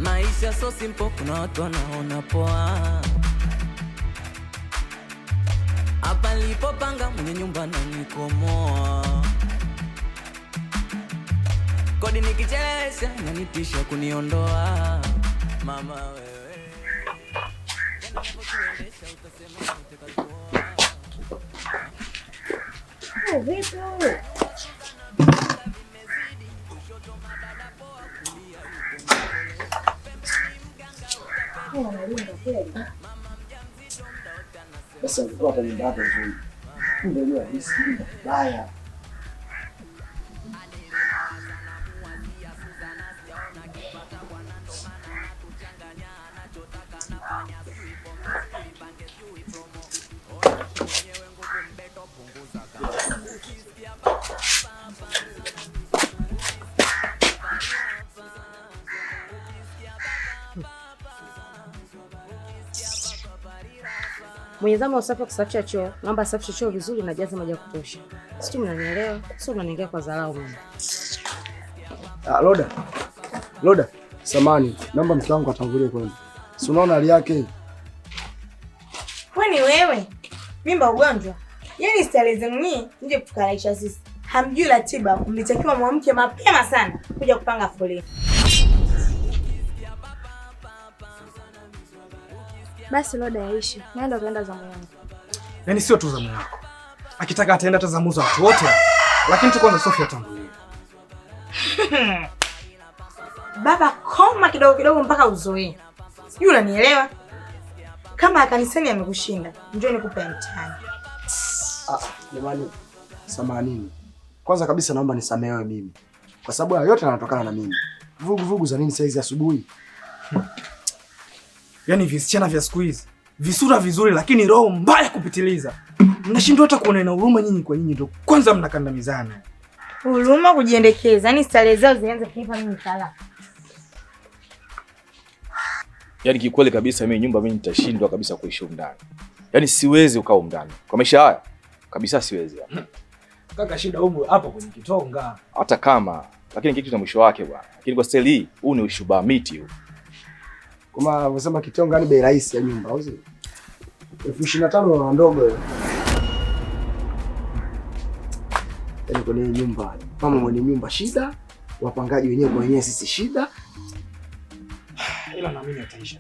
Maisha so simple, kuna watu wanaona poa. Hapa nilipopanga mwenye nyumba na nikomoa. Kodi nikichelewesha inanitisha kuniondoa. Mama wewe utasema utakapoa. Vipi? Sasa nilikuwa hata nyumba yako nzuri. Ndio hisi mbaya. Mwenye zamu usafi wa kusafisha choo, naomba asafishe choo vizuri na jaza maji ya kutosha. Sio mnanielewa? Sio mnaniingia kwa dharau mimi. Loda. Samani, naomba mke wangu atangulie kwanza. Si unaona hali yake? Kwani wewe? Mimba ugonjwa. Yaani style zenu nyinyi nje kukaraisha sisi. Hamjui ratiba, mlitakiwa mwamke mapema sana kuja kupanga foleni. Basi Loda yaisha. Naenda kaenda zamu yangu. Yaani sio tu zamu yako. Akitaka ataenda hata zamu za watu wote. Lakini tu kwanza Sofia atangulie. Baba koma kidogo mpaka uzoee. Sijui unanielewa? Kama kanisani amekushinda, njoo nikupe mtihani. Jamani, samanini. Kwanza kabisa naomba nisamehewe mimi. Kwa sababu haya yote yanatokana na mimi. Vugu za nini saizi asubuhi? Yaani visichana vya siku hizi, visura vizuri lakini roho mbaya kupitiliza. Mnashindwa hata kuona na huruma nyinyi kwa nyinyi ndio kwanza mnakandamizana. Huruma kujiendekeza, yani style zao zianze kunipa mimi talaka. Yaani kikweli kabisa mimi nyumba mimi nitashindwa kabisa kuishi ndani. Yaani siwezi ukao ndani. Kwa maisha haya kabisa siwezi. Kaka shida huko hapo kwenye kitonga. Hata kama lakini kitu cha mwisho wake bwana. Lakini kwa style hii huu ni ushuba miti huu. Kama unasema kitonga ni bei rahisi ya nyumba, au sio? 25,000 na ndogo. Yaani kwenye nyumba, mama mwenye nyumba shida, wapangaji wenyewe kwa wenyewe sisi shida. Ila naamini ataisha.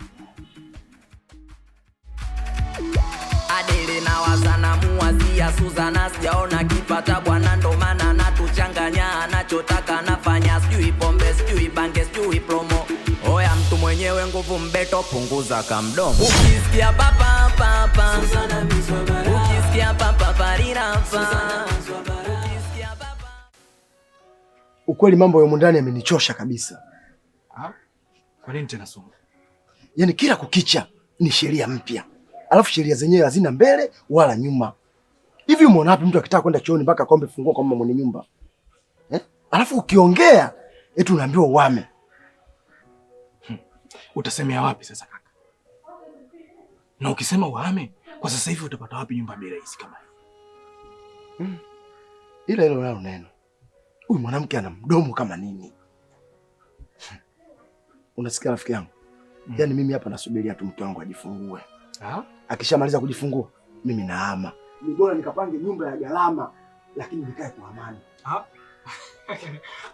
Adele na wazana muwazia Suzana sijaona kipata bwana ndo maana natuchanganya anachotaka nafanya sijui pombe sijui bange sijui promo. Oya mtu mwenyewe nguvu mbeto punguza kamdomo. Ukisikia papa papa Suzana mizwabara. Ukisikia papa parirafa Ukisikia papa. Ukweli mambo ya ndani yamenichosha kabisa. Kwa nini tena sumu? Yaani kila kukicha ni sheria mpya. Alafu sheria zenyewe hazina mbele wala nyuma. Hivi umeona wapi mtu akitaka kwenda chooni mpaka akombe funguo kwa mama mwenye nyumba? Alafu ukiongea eti unaambiwa uame. Utasemea wapi sasa kaka? Na ukisema uame, kwa sasa hivi utapata wapi nyumba bila hizi kama hiyo? Ila hilo nalo neno. Huyu mwanamke ana mdomo kama nini? Unasikia rafiki yangu? Yaani mimi hapa nasubiria tu mke wangu ajifungue. Akishamaliza kujifungua, mimi naama. Ni bora nikapange nyumba ya gharama lakini nikae kwa amani.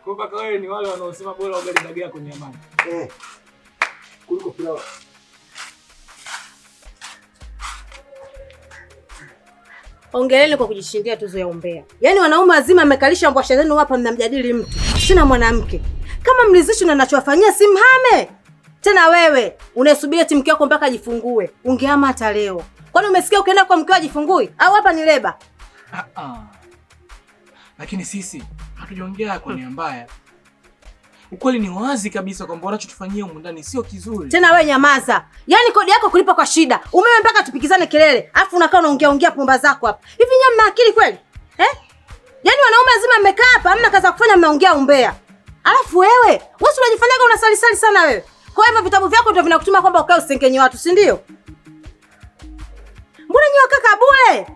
Kwa kaka wewe ni wale wanaosema bora ugali dagaa kwenye amani. Kuliko pilau. Ongeleni kwa kujishindia tuzo ya umbea. Yaani wanaume wazima mmekalisha mbwasha zenu hapa mnamjadili mtu. Sina mwanamke. Kama mlizishi na ninachowafanyia simhame. Tena wewe unasubiri eti mke wako mpaka ajifungue. Ungehama hata leo. Kwani umesikia ukienda kwa mke wako ajifungui? Au hapa ni leba? Lakini sisi hatujaongea kwa nia mbaya. Ukweli ni wazi kabisa kwamba unachotufanyia huko ndani sio kizuri. Tena wewe nyamaza. Yaani kodi yako kulipa kwa shida. Umeme mpaka tupikizane kelele. Alafu unakaa unaongea pomba zako hapa. Hivi nyinyi mna akili kweli? Yaani wanaume lazima mmekaa hapa, hamna kazi ya kufanya mnaongea umbea. Alafu wewe unajifanyaga unasalisali sana wewe. Kwa hivyo vitabu vyako ndio vinakutuma kwamba ukae usengenye watu, si ndio? Mbona nyoka kaka bure?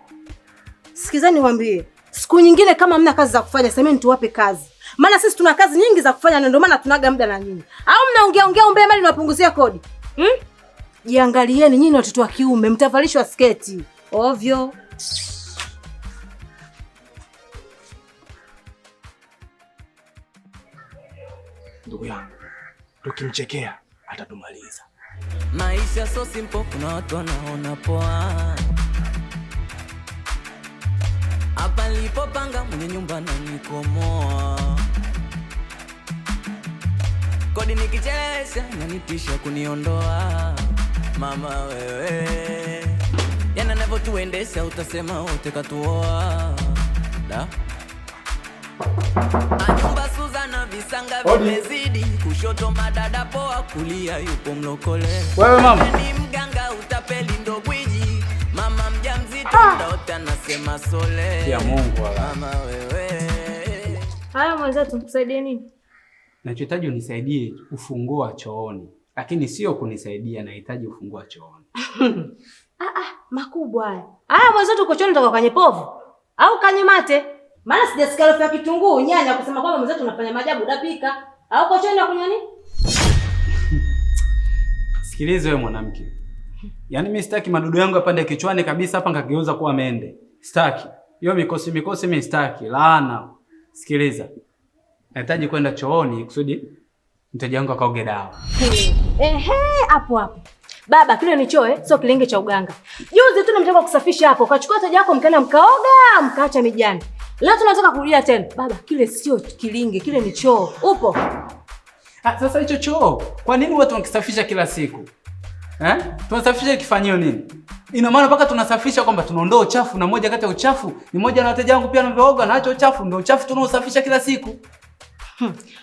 Sikizani niwaambie. Siku nyingine kama hamna kazi za kufanya, semeni tuwape kazi. Maana sisi tuna kazi nyingi za kufanya na ndio maana tunaga muda na nyinyi. Au mnaongea umbea mali niwapunguzia kodi? Jiangalieni nyinyi watoto wa kiume, mtavalishwa sketi. Ovyo. Ndugu yangu, tukimchekea atatumaliza. Maisha so simple, kuna watu wanaona poa. Hapa nilipopanga mwenye nyumba na nikomoa. Kodi nikichelewesha inanitisha kuniondoa. Mama wewe, yana nevo tuendesha utasema wote katuoa. Da Anyumba Suzana visanga vimezidi. Kushoto madada poa, kulia yupo mlokole. Wewe mama, ni mganga utapeli ndo gwiji. Mama mjamzito ndote anasema sole. ya Mungu wala. Mama wewe. Haya mwenzetu, tukusaidie nini? Nachohitaji unisaidie ufunguo wa chooni. Lakini sio kunisaidia, nahitaji ufunguo wa chooni. Makubwa haya. Haya mwenzetu, uko chooni toka kwenye povu au kanye mate? Maana sijasikia harufu ya kitunguu, nyanya kusema kwamba mwenzetu unafanya maajabu unapika. Au uko chooni kunywa nini? Sikiliza wewe mwanamke. Yaani mimi sitaki madudu yangu yapande kichwani kabisa hapa ngageuza kuwa mende. Sitaki. Hiyo mikosi mimi sitaki. Laana. Sikiliza. Nahitaji kwenda chooni kusudi mteja wangu akaoge dawa. Hapo. Baba, kile ni choo sio kilenge cha uganga. Juzi tu nimetoka kusafisha hapo, ukachukua mteja wako mkaenda mkaoga, mkaacha mijani. Leo tunataka kurudia tena. Baba, kile sio kilinge, kile ni choo. Upo? Sasa hicho choo, kwa nini watu wakisafisha kila siku? Tunasafisha kifanyio nini? Ina maana mpaka tunasafisha kwamba tunaondoa uchafu, na moja kati ya uchafu ni moja na wateja wangu pia wanaooga na acho uchafu, ndio uchafu tunaosafisha kila siku.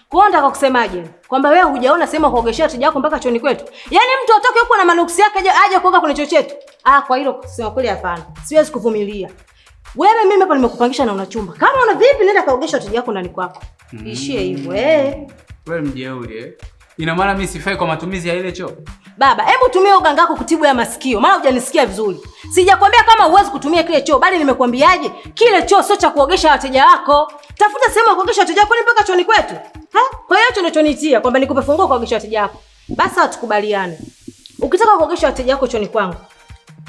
Kwa nataka kusemaje? Kwamba wewe hujaona sema kuogeshea wateja wako mpaka chooni kwetu? Yaani mtu atoke huko na manuksi yake aje kuoga kwenye choo chetu? Kwa hilo kusema kweli hapana. Siwezi kuvumilia. Wewe mimi hapa nimekupangisha na una chumba. Kama una vipi nenda kaogesha wateja wako ndani kwako. Ishie hivyo Wewe mjeuri Ina maana mimi sifai kwa matumizi ya ile choo? Baba, hebu tumia uganga wako kutibu ya masikio. Maana hujanisikia vizuri. Sijakwambia kama huwezi kutumia kile choo, bali nimekwambiaje? Kile choo sio cha kuogesha wateja wako. Tafuta sehemu ya kuogesha wateja wako mpaka chooni kwetu. Kwa hiyo hicho ndio chonitia kwamba nikupe funguo kuogesha wateja wako. Basi tukubaliane. Ukitaka kuogesha wateja wako chooni kwangu,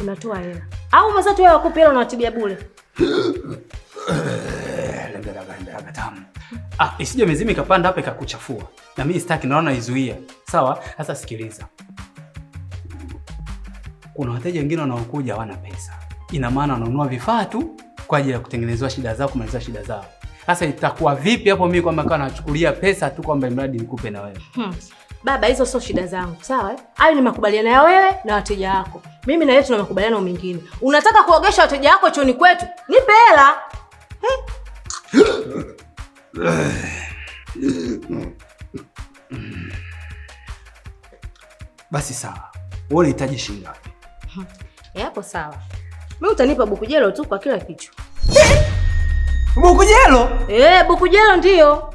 unatoa hela. Au mzazi wewe wakupe hela unawatibia bure. Isije mezimi kapanda hapa ikakuchafua. Na mimi sitaki, naona izuia. Sawa? Sasa sikiliza. Kuna wateja wengine wanaokuja hawana pesa. Ina maana wananunua vifaa tu kwa ajili ya kutengenezwa shida zao, kumaliza shida zao. Sasa itakuwa vipi hapo mimi kwamba kana nachukulia pesa tu kwamba mradi nikupe na wewe? Baba, hizo sio shida zangu. Sawa? Hayo ni makubaliano ya wewe na wateja wako. Mimi na wewe tuna makubaliano mengine. Unataka kuogesha wateja wako chooni kwetu? Nipe hela. Basi sawa. Wewe unahitaji shilingi ngapi? Hapo sawa. Mimi utanipa bukujelo tu kwa kila kichwa. Bukujelo? Bukujelo ndio.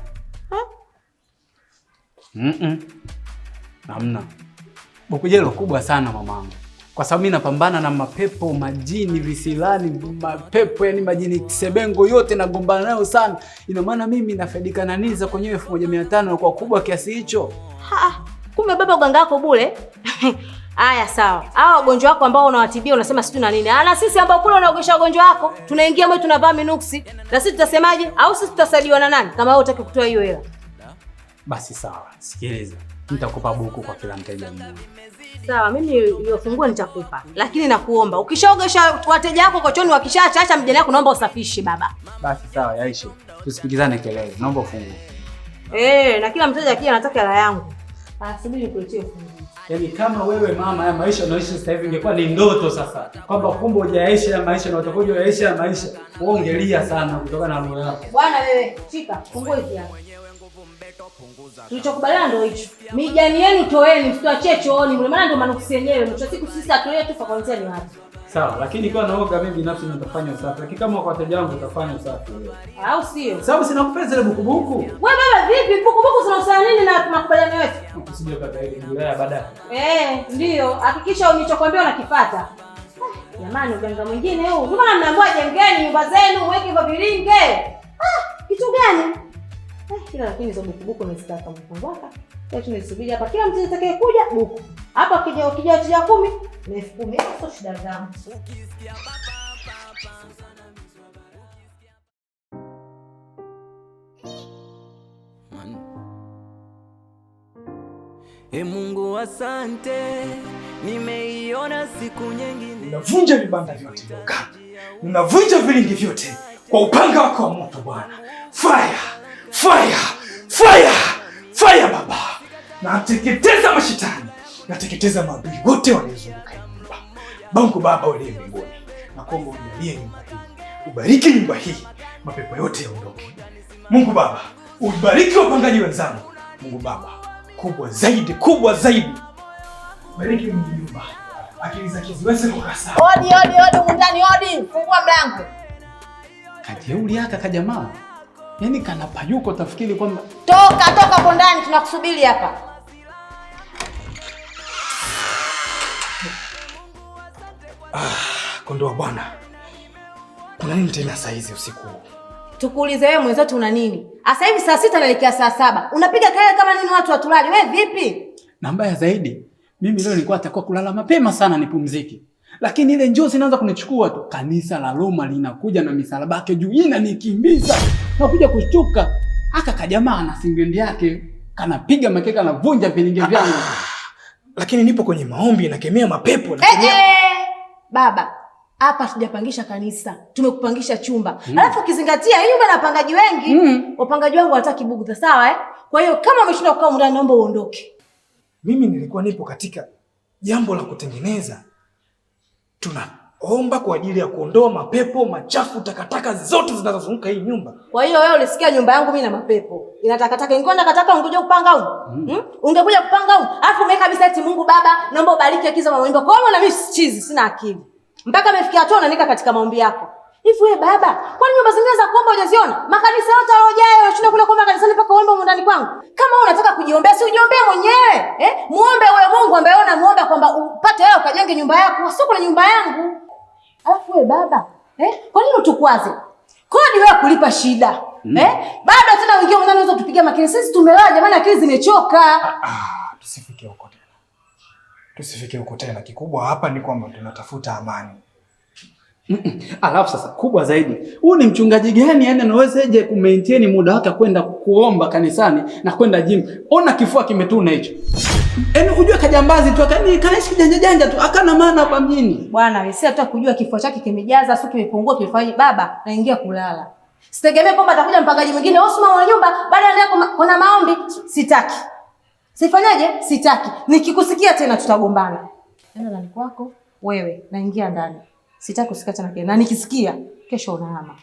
Hamna. Bukujelo kubwa sana mamangu. Kwa sababu mimi napambana na mapepo, majini, visilani, mapepo yani majini kisebengo yote nagombana nayo sana. Ina maana mimi nafaidika na nini za kwenye 1500 kwa kubwa kiasi hicho? Kumbe baba uganga wako bure. Haya sawa. Hao wagonjwa wako ambao unawatibia unasema sisi tuna nini? Na sisi ambao kule unaogesha wagonjwa wako, tunaingia mwe tunavaa minuksi. Na sisi tutasemaje? Au sisi tutasaidiwa na nani kama wewe utaki kutoa hiyo hela? Basi sawa. Sikiliza. Nitakupa buku kwa kila mteja mmoja. Sawa, mimi hiyo funguo nitakupa. Lakini nakuomba ukishaogesha wateja wako kochoni wakishaacha mjane wako naomba usafishe baba. Basi sawa, yaishe. Tusipigizane kelele. Naomba ufungue. Na kila mteja akija anataka hela yangu. Subiri nikuletee funguo. Yaani kama wewe mama ya maisha unaishi sasa hivi ingekuwa ni ndoto sasa. Kwamba kumbe hujaishi ya maisha na utakuja uyaishi ya maisha. Uongelia sana kutoka na roho yako. Bwana wewe, shika funguo hizi hapa. Tulichokubaliana ndio hicho. Mijani yenu toeni, msituachie chooni. Mle maana ndio manuksi yenyewe. Mwisho siku sisi atoe tu kwa kwanza ni wapi. Sawa, lakini kwa naoga mimi binafsi nitafanya usafi. Lakini kama kwa wateja wangu utafanya usafi wewe. Au sio? Sababu sina kupesa ile bukubuku. Wewe baba vipi? Bukubuku zinahusiana nini na makubaliano yetu? Usije kata ile wilaya baadaye. Ndio. Hakikisha unichokwambia unakifuata. Jamani, uganga mwingine huu. Mbona mnaambiwa jengeni nyumba zenu, weke hivyo vilinge? Kitu gani? Ila lakini hizo buku nimezitaka mpangwaka. Kwa hiyo tunasubiri hapa kila mtu atakaye kuja buku. Hapa kija 10,000 na 10,000 sio shida zangu. Mungu asante, nimeiona siku nyingine. Unavunja vibanda vyote Yoka. Unavunja vilingi vyote kwa upanga wako wa moto Bwana. Fire! Fire! Fire! Fire Baba. Nateketeza mashetani. Nateketeza maadui wote wanaozunguka nyumba. Mungu Baba uliye mbinguni, nakuomba unijalie nyumba hii. Ubariki nyumba hii. Mapepo yote yaondoke. Mungu Baba, ubariki wapangaji wenzangu. Mungu Baba, kubwa zaidi. Bariki nyumba. Akili zake ziweze kukaa sawa. Odi ndani odi. Fungua mlango. Kajeuli haka kajamaa. Yaani kana payuko tafikiri kwamba Toka hapo ndani tunakusubiri hapa. Kondoa bwana. Kuna nini tena saa hizi usiku huu? Tukuulize wewe mwenzetu una nini? Sasa hivi saa 6 naelekea saa 7. Unapiga kelele kama nini watu watulali? Wewe vipi? na mbaya zaidi mimi leo nilikuwa natakiwa kulala mapema sana nipumzike. Lakini ile njozi inaanza kunichukua tu. Kanisa la Roma linakuja na misalaba yake juu inanikimbiza. Nakuja kushtuka. Aka kajamaa na singendi yake kanapiga makeka na vunja vilinge vyangu. Lakini nipo kwenye maombi nakemea mapepo Baba, hapa tujapangisha kanisa. Tumekupangisha chumba. Alafu ukizingatia hii nyumba na wapangaji wengi. Wapangaji wangu wanataka bugudha, sawa eh? Kwa hiyo kama umeshindwa kukaa ndani naomba uondoke. Mimi nilikuwa nipo katika jambo la kutengeneza. Tunaomba kwa ajili ya kuondoa mapepo, machafu, takataka zote zinazozunguka hii nyumba. Kwa hiyo wewe ulisikia nyumba yangu mimi na mapepo. Ina takataka. Ingekuwa takataka ungekuja kupanga huko. Ungekuja kupanga huko. Alafu umeweka kabisa eti Mungu Baba, naomba ubariki akiza maombi. Kwa hiyo na mimi chizi sina akili. Mpaka amefikia hatua unanika katika maombi yako. Hivi wewe baba, kwani nyumba zingine za kuomba hujaziona? Makanisa yote yalojayo unashinda kule kuomba kanisani mpaka uombe ndani kwangu. Kama wewe unataka kujiombea, si ujiombee mwenyewe. Muombe wewe Mungu ambaye unamuomba kwamba upate wewe ukajenge nyumba yako, sio kuna nyumba yangu. Alafu wewe baba, kwa nini utukwaze? Kodi wewe kulipa shida. Bado tena wengine wanaweza tupiga makelele. Sisi tumelala jamani, akili zimechoka. Tusifike huko tena. Tusifike huko tena. Kikubwa hapa ni kwamba tunatafuta amani. Alafu sasa kubwa zaidi, huu ni mchungaji gani yani anawezaje kumaintain muda wake kwenda kuomba kanisani na kwenda gym? Ona kifua kimetuna hicho. Yaani unajua kajambazi tu kanaishi kijanja janja tu akana maana hapa mjini. Bwana wewe si hata kujua kifua chake kimejaza, sio kimepungua kimefanya baba naingia kulala. Sitegemee kwamba atakuja mpangaji mwingine Osman wa nyumba baada ya kuna maombi. Sitaki. Sifanyaje? Sitaki. Nikikusikia tena tutagombana. Nenda ndani kwako wewe, naingia ndani. Sitaki kusikia tena kile. Na nikisikia kesho unahama.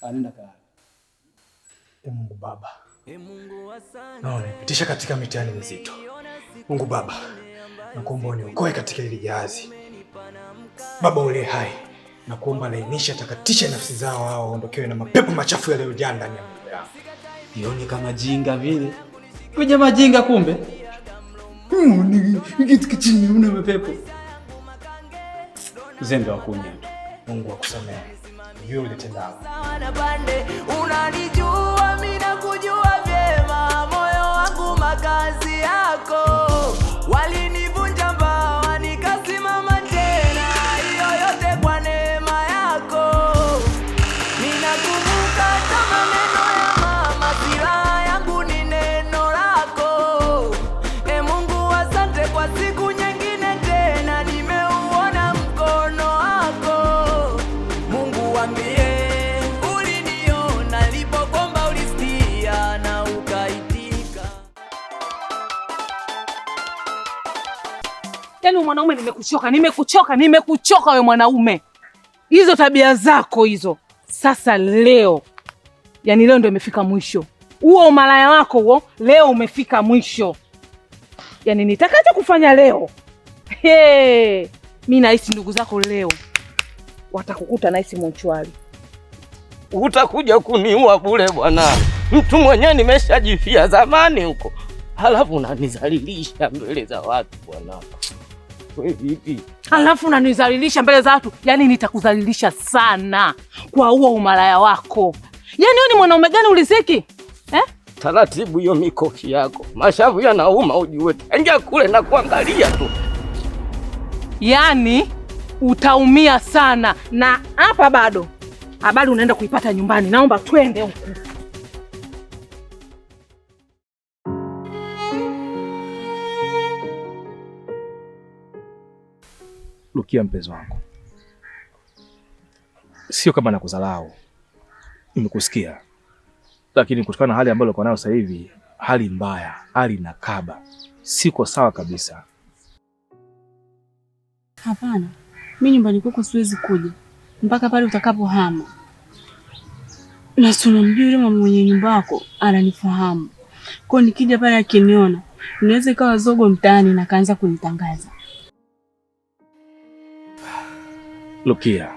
Anaenda kale. Mungu Baba. Naona nipitisha katika mitihani mizito. Mungu Baba, nakuomba uniokoe katika hili jahazi. Baba uliye hai, nakuomba lainisha takatisha nafsi zao hao waondokewe na mapepo machafu yaliyojaa ndani ya moyo wao. Nione kama jinga vile. Kuja majinga kumbe. Kitu chini una mapepo. Zembe wa kunya tu. Mungu akusamehe. Yeye ulitendao. Unanijua mimi nakujua vyema, moyo wangu makazi yako. Walinivunja mbao nikasimama tena, hiyo yote kwa neema yako. Ninakumbuka kama maneno ya mama, silaha yangu ni neno lako. Mungu asante kwa siku nyingine tena, nimeuona mkono wako. Mungu waambie uliniona nilipokuomba ulisikia na ukaitika. Yaani mwanaume nimekuchoka wewe mwanaume. Hizo tabia zako hizo. Sasa leo. Yaani leo ndio imefika mwisho. Huo umalaya wako huo leo umefika mwisho. Yaani nitakacho kufanya leo. Mimi nahisi ndugu zako leo watakukuta nahisi monchwali. Utakuja kuniua bure bwana. Mtu mwenyewe nimeshajifia zamani huko. Halafu unanizalilisha mbele za watu bwana. Wewe vipi? Halafu unanizalilisha mbele za watu? Yaani nitakuzalilisha sana kwa huo umalaya wako. Yaani wewe ni mwanaume gani uliziki? Taratibu hiyo mikoki yako. Mashavu yanauma ujue. Tangia kule na kuangalia tu. Yaani utaumia sana na hapa bado. Habari unaenda kuipata nyumbani. Naomba twende huko. Rukia mpenzi wangu, sio kama nakudharau, nimekusikia, lakini kutokana na hali ambayo uko nayo sasa hivi, hali mbaya, hali inakaba, siko sawa kabisa. Hapana, mimi nyumbani kwako siwezi kuja mpaka pale utakapohama. Na unamjua yule mama mwenye nyumba yako ananifahamu. Kwa nikija pale akiniona, unaweza ikawa zogo mtaani na kaanza kunitangaza. Rukia,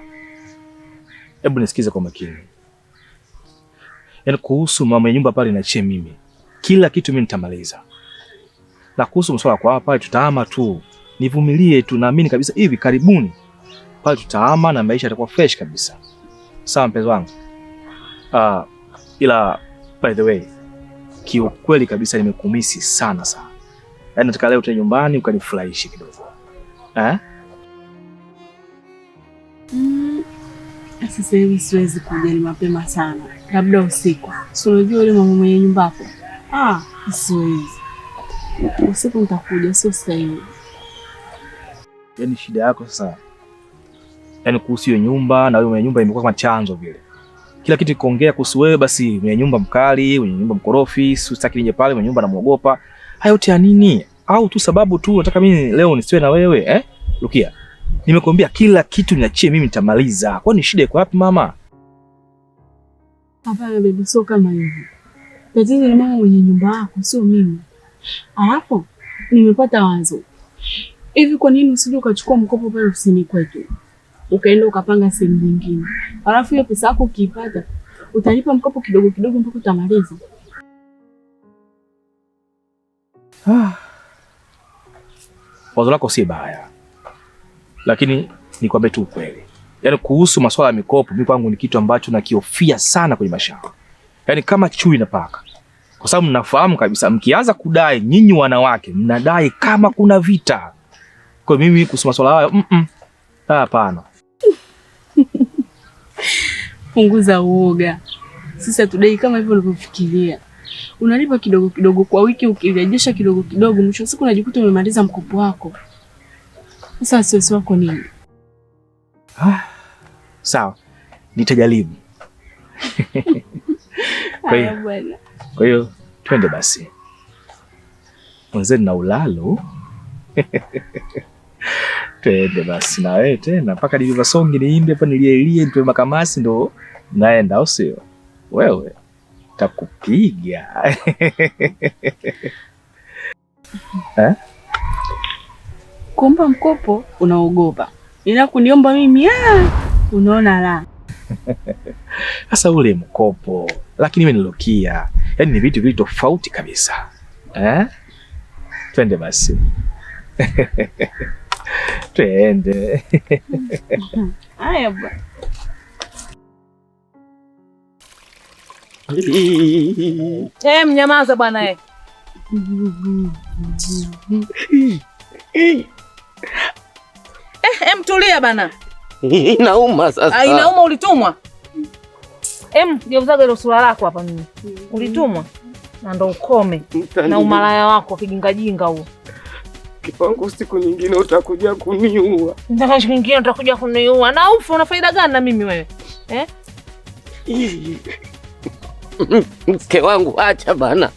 hebu nisikize kwa makini. Yaani kuhusu mama ya nyumba pale niachie mimi. Kila kitu mimi nitamaliza. Na kuhusu masuala kwa hapa pale tutahama tu. Nivumilie tu, naamini kabisa hivi karibuni pale tutahama na maisha yatakuwa fresh kabisa. Sawa mpenzi wangu? Ila by the way, kiukweli kabisa nimekumisi sana. Yaani nataka leo uje nyumbani ukanifurahishe kidogo. Sasa hivi siwezi kuja, ni mapema sana. Labda usiku. Si unajua yule mama mwenye nyumba hapo? Siwezi. Usiku nitakuja, sio sasa hivi. Yaani shida yako sasa, yaani kuhusu hiyo nyumba na wewe mwenye nyumba imekuwa kama chanzo vile. Kila kitu kiongea kuhusu wewe basi mwenye nyumba mkali, mwenye nyumba mkorofi, sitaki nije pale mwenye nyumba namuogopa. Hayo yote ya nini? Au tu sababu tu nataka mimi leo nisiwe na wewe, Rukia, nimekuambia kila kitu niachie mimi nitamaliza. Kwani shida iko wapi mama? Hapana baby, sio kama hivyo. Tatizo ni mama mwenye nyumba yako, sio mimi. Alafu nimepata wazo. Hivi kwa nini usije ukachukua mkopo pale ofisini kwetu? Ukaenda ukapanga sehemu nyingine. Alafu hiyo pesa yako ukiipata, utalipa mkopo kidogo kidogo mpaka utamaliza. Wazo lako si baya. Lakini nikwambie tu ukweli. Yaani kuhusu masuala ya mikopo, mimi kwangu ni kitu ambacho nakiofia sana kwenye maisha. Yaani kama chui na paka. Kwa sababu mnafahamu kabisa mkianza kudai nyinyi wanawake, mnadai kama kuna vita. Kwa mimi kuhusu masuala hayo, hapana. Punguza uoga. Sisi tudai kama hivyo ulivyofikiria. Unalipa kidogo kidogo kwa wiki, ukirejesha kidogo kidogo, mwisho siku unajikuta umemaliza mkopo wako. Sasa wasiwasi wako nini? Sawa. Nitajaribu. Kwa hiyo twende basi. Mwenzetu na ulalo. Twende basi na wewe tena mpaka niliva songi niimbe hapa nilielie nitoe makamasi ndo naenda au sio? Wewe takupiga. Kuomba mkopo unaogopa. Ila kuniomba mimi unaona la. Sasa ule mkopo, lakini mimi ni Rukia. Yaani ni vitu tofauti kabisa. Twende basi. Twende. Haya bwana. Mnyamaza bwana . Mtulia bana. Inauma sasa. Inauma, ulitumwa? Geuzaga ile sura lako hapa mimi. Ulitumwa? Na ndo ukome na umalaya wako kijingajinga huo. Kipangu siku nyingine utakuja kuniua. Siku nyingine utakuja kuniua. Na ufu una faida gani na mimi wewe? Mke wangu acha bana.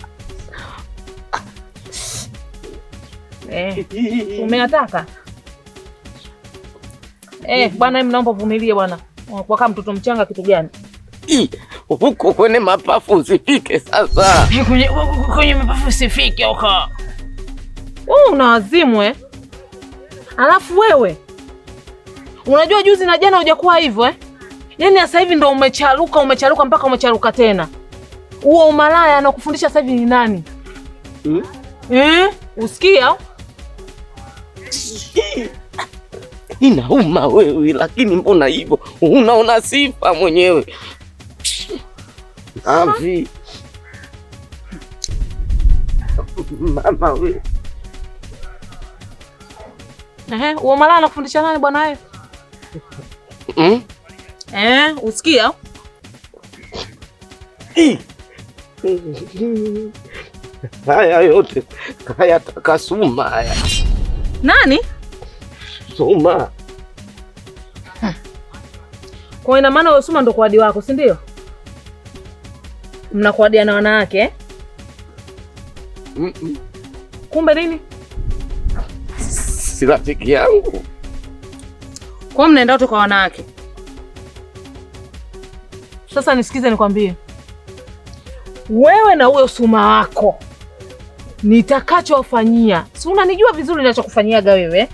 Umeataka? Bwana mnaomba uvumilie bwana. Kwa kama mtoto mchanga kitu gani? Huko kwenye mapafu usifike sasa. Kwenye mapafu usifike huko. Una wazimu Alafu wewe unajua juzi na jana hujakuwa hivyo Yaani sasa hivi ndo umecharuka mpaka umecharuka tena. Huo umalaya anakufundisha sasa hivi ni nani? Usikia? Inauma wewe, lakini mbona hivyo? Unaona sifa mwenyewe. Avi. Mama we. Uo malaya anakufundisha nani bwana wewe? Usikia? Haya yote haya taka Suma haya. Nani? Suma. Kwa ina maana wewe Suma ndo kuadi wako, si ndio? Mnakuadia na wanawake? Kumbe nini? Si rafiki yangu. Kwa mnaenda wote kwa wanawake. Sasa nisikize nikwambie. Wewe na huyo Suma wako nitakachowafanyia. Si unanijua vizuri ninachokufanyiaga wewe?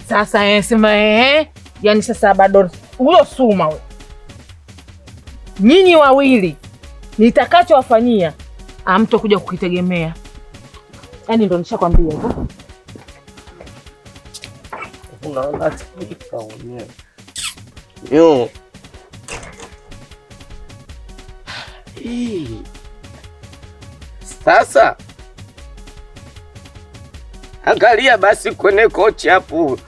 Sasa sema yani sasa bado huyo Suma wewe. Nyinyi wawili nitakachowafanyia hamtokuja kukitegemea. Yaani ndo nishakwambia hivyo. Unaona kaone. Yo. Sasa angalia basi kwenye kochi hapo,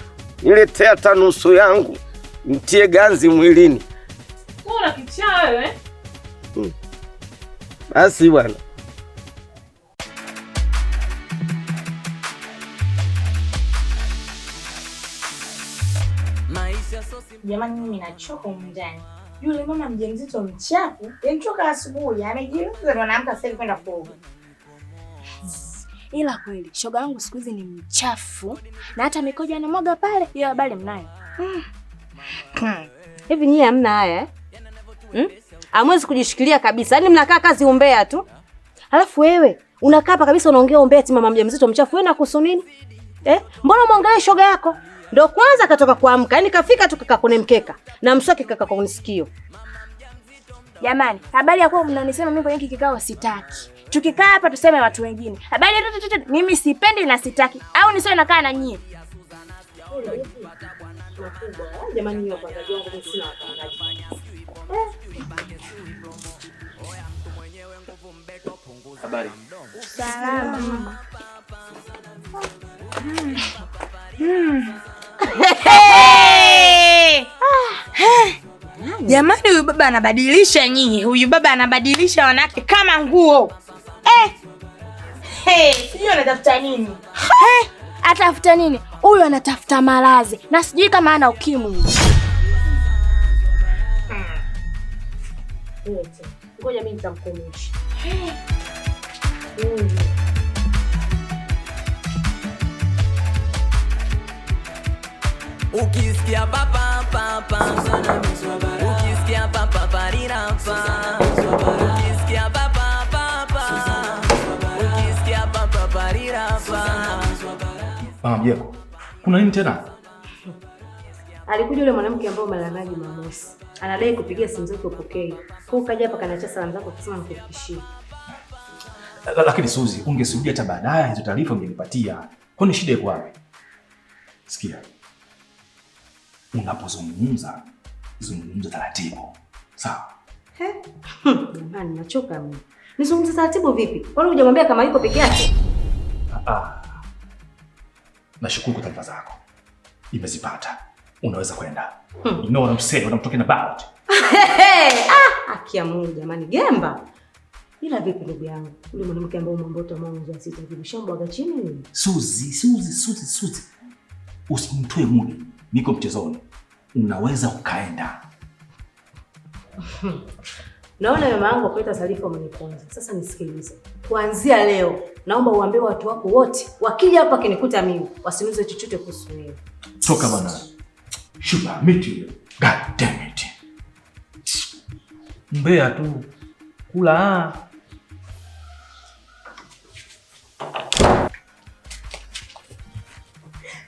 niletea hata nusu yangu mtie ganzi mwilini. Kuna kichaa wewe? Basi bwana. Jamani, mimi nachoka ndani. Yule mama mjamzito mchafu, yamchoka asubuhi, amejiuza ndo anaamka sasa kwenda kuoga. Ila kweli shoga yangu siku hizi ni mchafu na hata mikojo anamwaga pale. Hiyo habari mnayo? Hivi nyie hamna haya Hamwezi kujishikilia kabisa. Yaani mnakaa kazi umbea tu. Alafu wewe unakaa hapa kabisa unaongea umbea eti mama mjamzito mchafu. Wewe nakuhusu nini? Mbona muongelee shoga yako? Ndio kwanza katoka kuamka. Yaani kafika tu kaka kwenye mkeka. Na mswaki kaka kwenye sikio. Jamani, habari ya kuwa mnanisema mimi kwenye kikao sitaki. Tukikaa hapa tuseme watu wengine. Habari mimi sipendi na sitaki. Au nisio nakaa na nyie. Jamani ni wapangaji wangu mimi sina wapangaji. Habari. Salama. Jamani, huyu baba anabadilisha nyinyi. Huyu baba anabadilisha wanawake kama nguo. Sijui anatafuta nini. Atafuta nini? Huyu anatafuta malazi. Na sijui kama ana ukimwi. Ngoja mimi nitamkomesha. Ukisikia papa papa sana miswabara. Ukisikia papa parira pa. Ukisikia papa papa. Ukisikia papa parira pa. Jeko. Kuna nini tena? Alikuja yule mwanamke ambaye umelala Jumamosi. Anadai kupigia simu zako upokee. Kwa kaja hapa kanaacha salamu zako kusema nikufikishie. Lakini Suzi, ungesudia hata baadaye hizo taarifa ungenipatia. Kwani shida iko wapi? Sikia. Unapozungumza, zungumza taratibu. Sawa? Jamani, nachoka mimi. Nizungumze taratibu vipi? Kwani hujamwambia kama yuko peke yake? Nashukuru kwa taarifa zako. Nimezipata. Unaweza kwenda. You know what I'm saying, what I'm talking about. Akia Mungu jamani, Gemba. Ila vipi ndugu yangu? Yule mwanamke ambaye umwambota mwanzo asitaji shambwaga chini nini? Suzi. Usimtoe muda. Niko mchezoni. Unaweza ukaenda. Naona mama yangu akuleta taarifa umeniponza. Sasa nisikilize. Kuanzia leo, naomba uambie watu wako wote, wakija hapa kinikuta mimi, wasiniuze chochote kuhusu wewe. Toka bana. Shuba, meet you. God damn it. Mbea tu. Kula.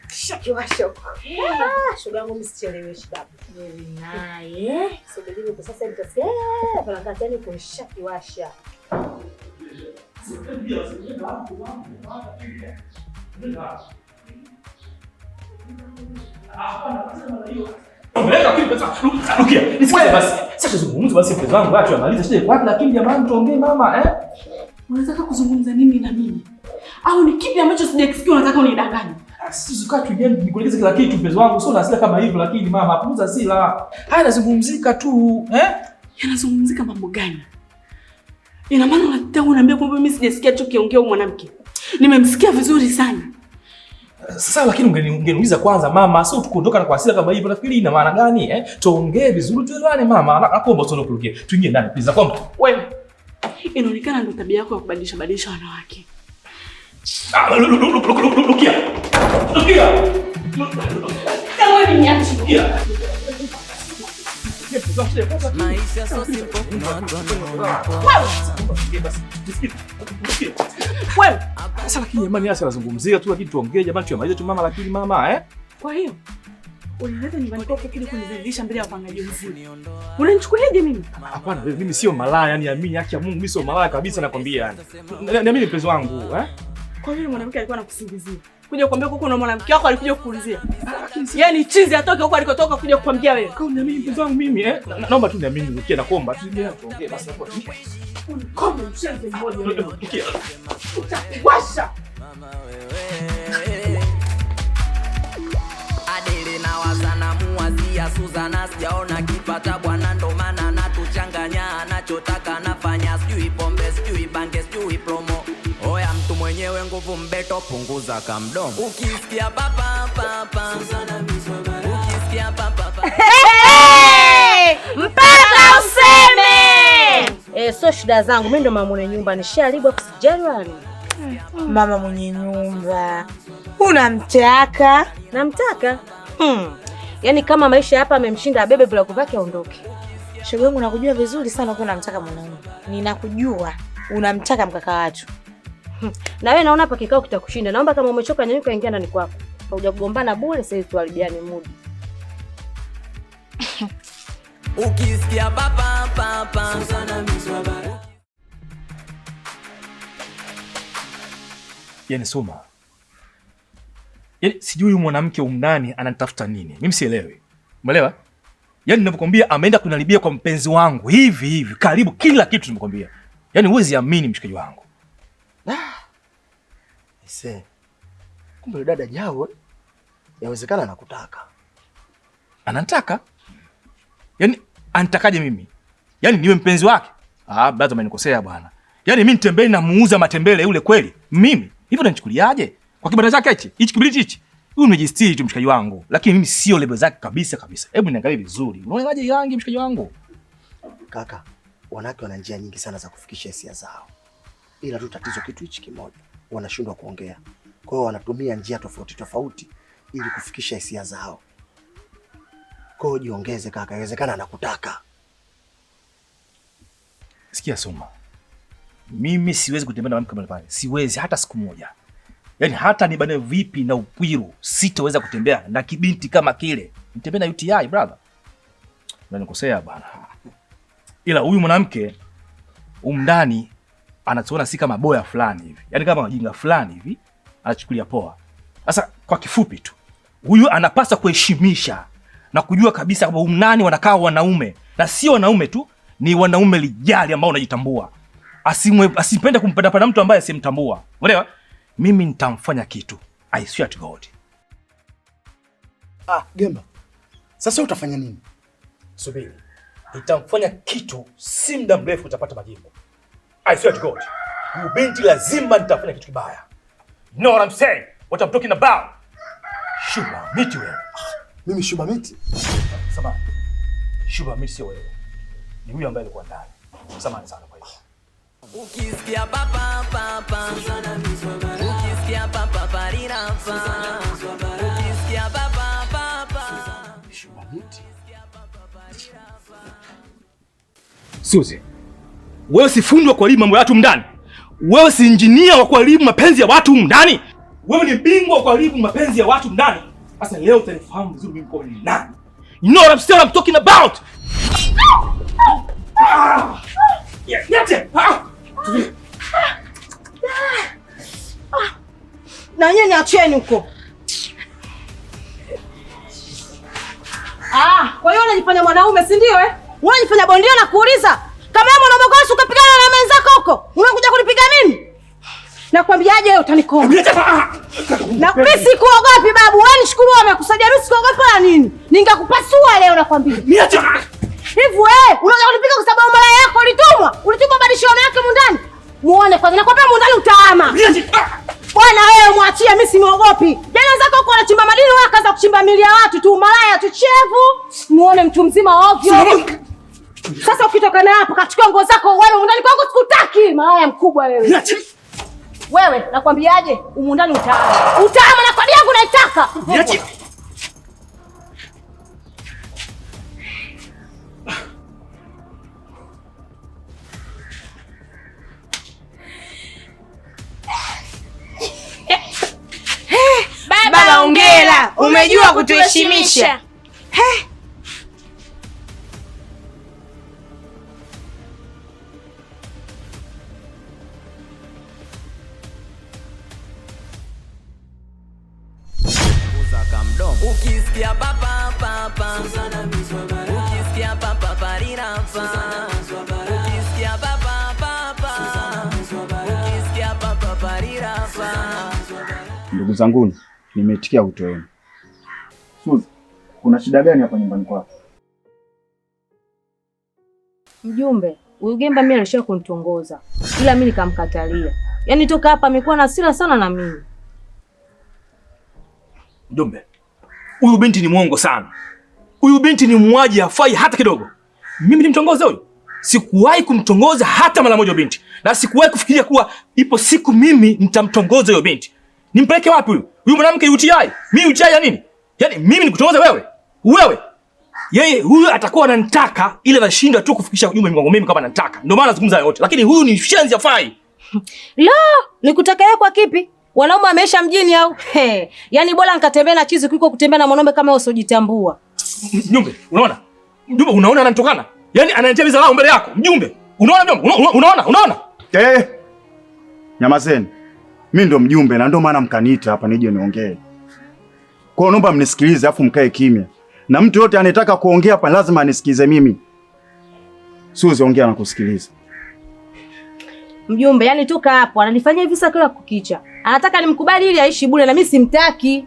Shakiwasho. Shoga yangu msicheleweshe baba. Wewe naye. Subiri kwa sasa nitasikia. Bana katani kwa shakiwasha. Unaweka akili pesa. Rukia, nisikize basi. Sasa zungumza basi mpenzi wangu, acha amalize shida wapi, lakini jamani tuongee mama, eh? Unataka kuzungumza nini na mimi? Au ni kipi ambacho sijakisikia unataka unidanganye? Sisi kaa tu jeni nikuelekeze kila kitu mpenzi wangu. Sio na hasira kama hivyo, lakini mama punguza hasira. Haya nazungumzika tu, eh? Yanazungumzika mambo gani? Ina maana unataka uniambia kwamba mimi sijasikia alichokiongea huyu mwanamke? Nimemsikia vizuri sana. Sasa lakini ungeniuliza kwanza mama, sio tukuondoka na kwa hasira kama hivyo. Nafikiri ina maana gani, eh? Tuongee vizuri tuelewane mama. Nakuomba usiondoke kurukia. Tuingie ndani please. Nakuomba. Wewe. Inaonekana ndo tabia yako ya kubadilisha wanawake. Rukia. Rukia. Kama ni nyati. Rukia. Maisha sio simple, kuna watu wewe. Sasa lakini jamani hasa nazungumzia tu lakini tuongee jamani tuamalize tu mama lakini mama eh? Kwa hiyo unaleta nyumbani kwako kile kunidhalilisha mbele ya wapangaji wenzio. Unanichukuliaje mimi? Hapana, mimi sio malaya, yani amini haki ya Mungu mimi sio malaya kabisa nakwambia yani. Niamini mpenzi wangu, eh? Kwa hiyo mwanamke alikuwa anakusingizia. Kuja kukwambia huko kuna mwanamke wako alikuja kukuulizia. Yaani chizi atoke huko alikotoka kuja kukwambia wewe. Kwa niamini mpenzi wangu mimi, eh? Naomba tu niamini Rukia nakuomba. Tuongee basi hapo. Come mshenzi mmoja wewe. Rukia. Washa. mama wewe. Adili na wazana muwazia Suzana, sijaona kipata bwana, ndo maana natuchanganya, anachotaka nafanya, sijui pombe sijui bange sijui promo. Oya mtu mwenyewe nguvu mbeto, punguza kamdomo. Ukisikia papa papa Suzana mizwa, ukisikia papa papa mpaka useme. Sio shida zangu, mimi ndo mama mwenye nyumba, nisharibu January. Mama mwenye nyumba. Unamtaka? Namtaka. Yaani kama maisha hapa amemshinda abebe bila kuvaki aondoke. Shoga yangu nakujua vizuri sana kwa unamtaka mwanaume. Ninakujua unamtaka mkaka watu. Na wewe naona hapa kikao kitakushinda. Naomba kama umechoka nyanyuka ingia ndani kwako. Hauja kugombana bure sasa hivi tualibiane mood. ukisikia papa papa Suzana mizwa. Yaani Suma. Yaani sijui huyu mwanamke umndani ananitafuta nini. Mimi sielewi. Umeelewa? Yaani ninapokuambia ameenda kunalibia kwa mpenzi wangu hivi karibu kila kitu nimekwambia. Yaani huwezi amini mshikaji wangu. Ise. Kumbe dada Jao yawezekana anakutaka. Ananitaka? Yaani anitakaje mimi? Yaani niwe mpenzi wake? Brother umenikosea bwana. Yaani mimi nitembee na muuza matembele yule kweli? Mimi? Hivyo unanichukuliaje? Kwa kibanda chake hichi kibiriti hichi. Huyu umejistiri tu mshikaji wangu, lakini mimi sio lebo zake kabisa. Hebu niangalie vizuri. Unaonaje rangi mshikaji wangu? Kaka, wanawake wana njia nyingi sana za kufikisha hisia zao. Ila tu tatizo kitu hichi kimoja, wanashindwa kuongea. Kwa hiyo wanatumia njia tofauti ili kufikisha hisia zao. Kwa hiyo jiongeze kaka, inawezekana anakutaka. Sikia Suma. Mimi siwezi kutembea na mwanamke kama pale. Siwezi hata siku moja. Yaani hata nibane vipi na upwiru, sitaweza kutembea na kibinti kama kile. Nitembea na UTI brother. Unanikosea bwana. Ila huyu mwanamke umndani anatuona si kama boya fulani hivi. Yaani kama wajinga fulani hivi, anachukulia poa. Sasa kwa kifupi tu, huyu anapaswa kuheshimisha na kujua kabisa kwamba umndani wanakaa wanaume, na sio wanaume tu, ni wanaume lijali ambao wanajitambua. Asipende kumpenda mtu ambaye asimtambua. Unaelewa? Mimi nitamfanya kitu. I swear to God. Gemba. Sasa utafanya nini? Subiri. Nitamfanya kitu, si muda mrefu utapata majibu. I swear to God. Huyu binti lazima nitafanya kitu kibaya. You know what I'm saying? What I'm talking about? Shuba, miti wewe. Mimi Shuba miti? Samahani. Shuba miti sio wewe. Ni huyu ambaye alikuwa ndani. Samahani sana kwa hiyo. Ukisikia papa papa Suzana mizwa, ukisikia papa parira Suzana mizwa, ukisikia papa papa Shuba miti. Suzi, wewe si fundi wa kuharibu mambo ya watu ndani. Wewe si injinia wa kuharibu mapenzi ya watu ndani. Wewe ni bingwa wa kuharibu mapenzi ya watu ndani. Sasa leo utanifahamu vizuri mimi kwa nini nani. You know what I'm talking about? Na nyinyi niacheni huko. Kwa hiyo unajifanya mwanaume, si ndio eh? Unajifanya bondia na kuuliza. Kama wewe mwanaume gosi ukapigana na wenzako huko, unakuja kunipiga mimi? Nakwambiaje wewe utanikoma. Na mimi sikuogopi babu, wewe nishukuru amekusaidia, mimi sikuogopi wala nini. Ningekupasua leo nakwambia. Niache. Hivi wewe unakuja kunipiga kwa sababu mara yako ulitumwa badilisho yake mundani. Muone kwanza nakwambia mundani utaama. Bwana wewe mwachie, mimi simuogopi. Jana zako huko anachimba madini, wewe akaanza kuchimba mili ya watu tu, malaya tu chevu. Muone mtu mzima ovyo. Sasa ukitoka na hapa kachukua nguo zako wewe mundani kwangu sikutaki, malaya mkubwa wewe. Wewe nakwambiaje? Umundani utaama. Utaama na kodi yangu naitaka. Niache. Baba ongera, umejua kutuheshimisha. Ukisikia papa papa ukisikia papa parira ukisikia papa papa ukisikia papa parira. Ndugu zanguni, nimeitikia wito wenu. Suzi, kuna shida gani hapa nyumbani kwako? Mjumbe, huyu Gemba mimi alisha kunitongoza. Ila mimi nikamkatalia. Yaani toka hapa amekuwa na hasira sana na mimi. Mjumbe, huyu binti ni mwongo sana. Huyu binti ni muuaji, hafai hata kidogo. Mimi nimtongoza huyu? Sikuwahi kumtongoza hata mara moja binti. Na sikuwahi kufikiria kuwa ipo siku mimi nitamtongoza huyo binti. Nimpeleke wapi huyu? Huyu mwanamke UTI. Mimi UTI ya nini? Yaani mimi nikutongoza wewe? Wewe? Yeye huyu atakuwa ananitaka ile anashinda tu kufikisha ujumbe wangu mimi kama ananitaka. Ndio maana nazungumza yote. Lakini huyu ni shenzi hafai. La, nikutaka yeye kwa kipi? Wanaume ameisha mjini au? Yaani bora nikatembea na chizi kuliko kutembea na mwanaume kama wewe usojitambua. Mjumbe, unaona? Mjumbe, unaona ananitokana? Yaani ananitia mizalao mbele yako. Mjumbe, unaona mjumbe? Unaona? Nyamazeni. Mimi ndo mjumbe na ndo maana mkaniita hapa nije niongee. Kwa hiyo naomba mnisikilize afu mkae kimya. Na mtu yote anayetaka kuongea hapa lazima anisikize mimi. Suzi, ongea na kusikiliza. Mjumbe, yani toka hapo ananifanyia visa kila kukicha. Anataka nimkubali ili aishi bure na mimi simtaki.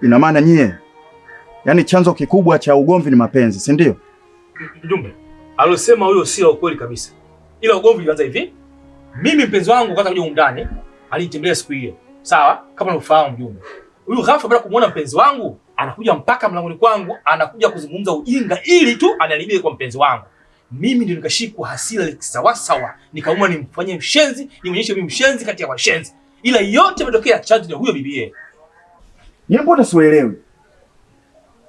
Ina maana nyie, yani chanzo kikubwa cha ugomvi ni mapenzi, si ndio? Mjumbe, alosema huyo sio ukweli kabisa. Ila ugomvi ulianza hivi. Mimi mpenzi wangu kwanza kuja ndani, alinitembelea siku hiyo. Sawa? Kama unafahamu mjumbe. Huyu ghafla baada kumuona mpenzi wangu, anakuja mpaka mlangoni kwangu, anakuja kuzungumza ujinga ili tu ananibie kwa mpenzi wangu. Mimi ndio nikashikwa hasira sawa sawa. Nikaamua nimfanyie mshenzi, nionyeshe mimi mshenzi kati ya washenzi. Ila yote yametokea chanzo cha huyo bibie. Yeye mbona sielewi?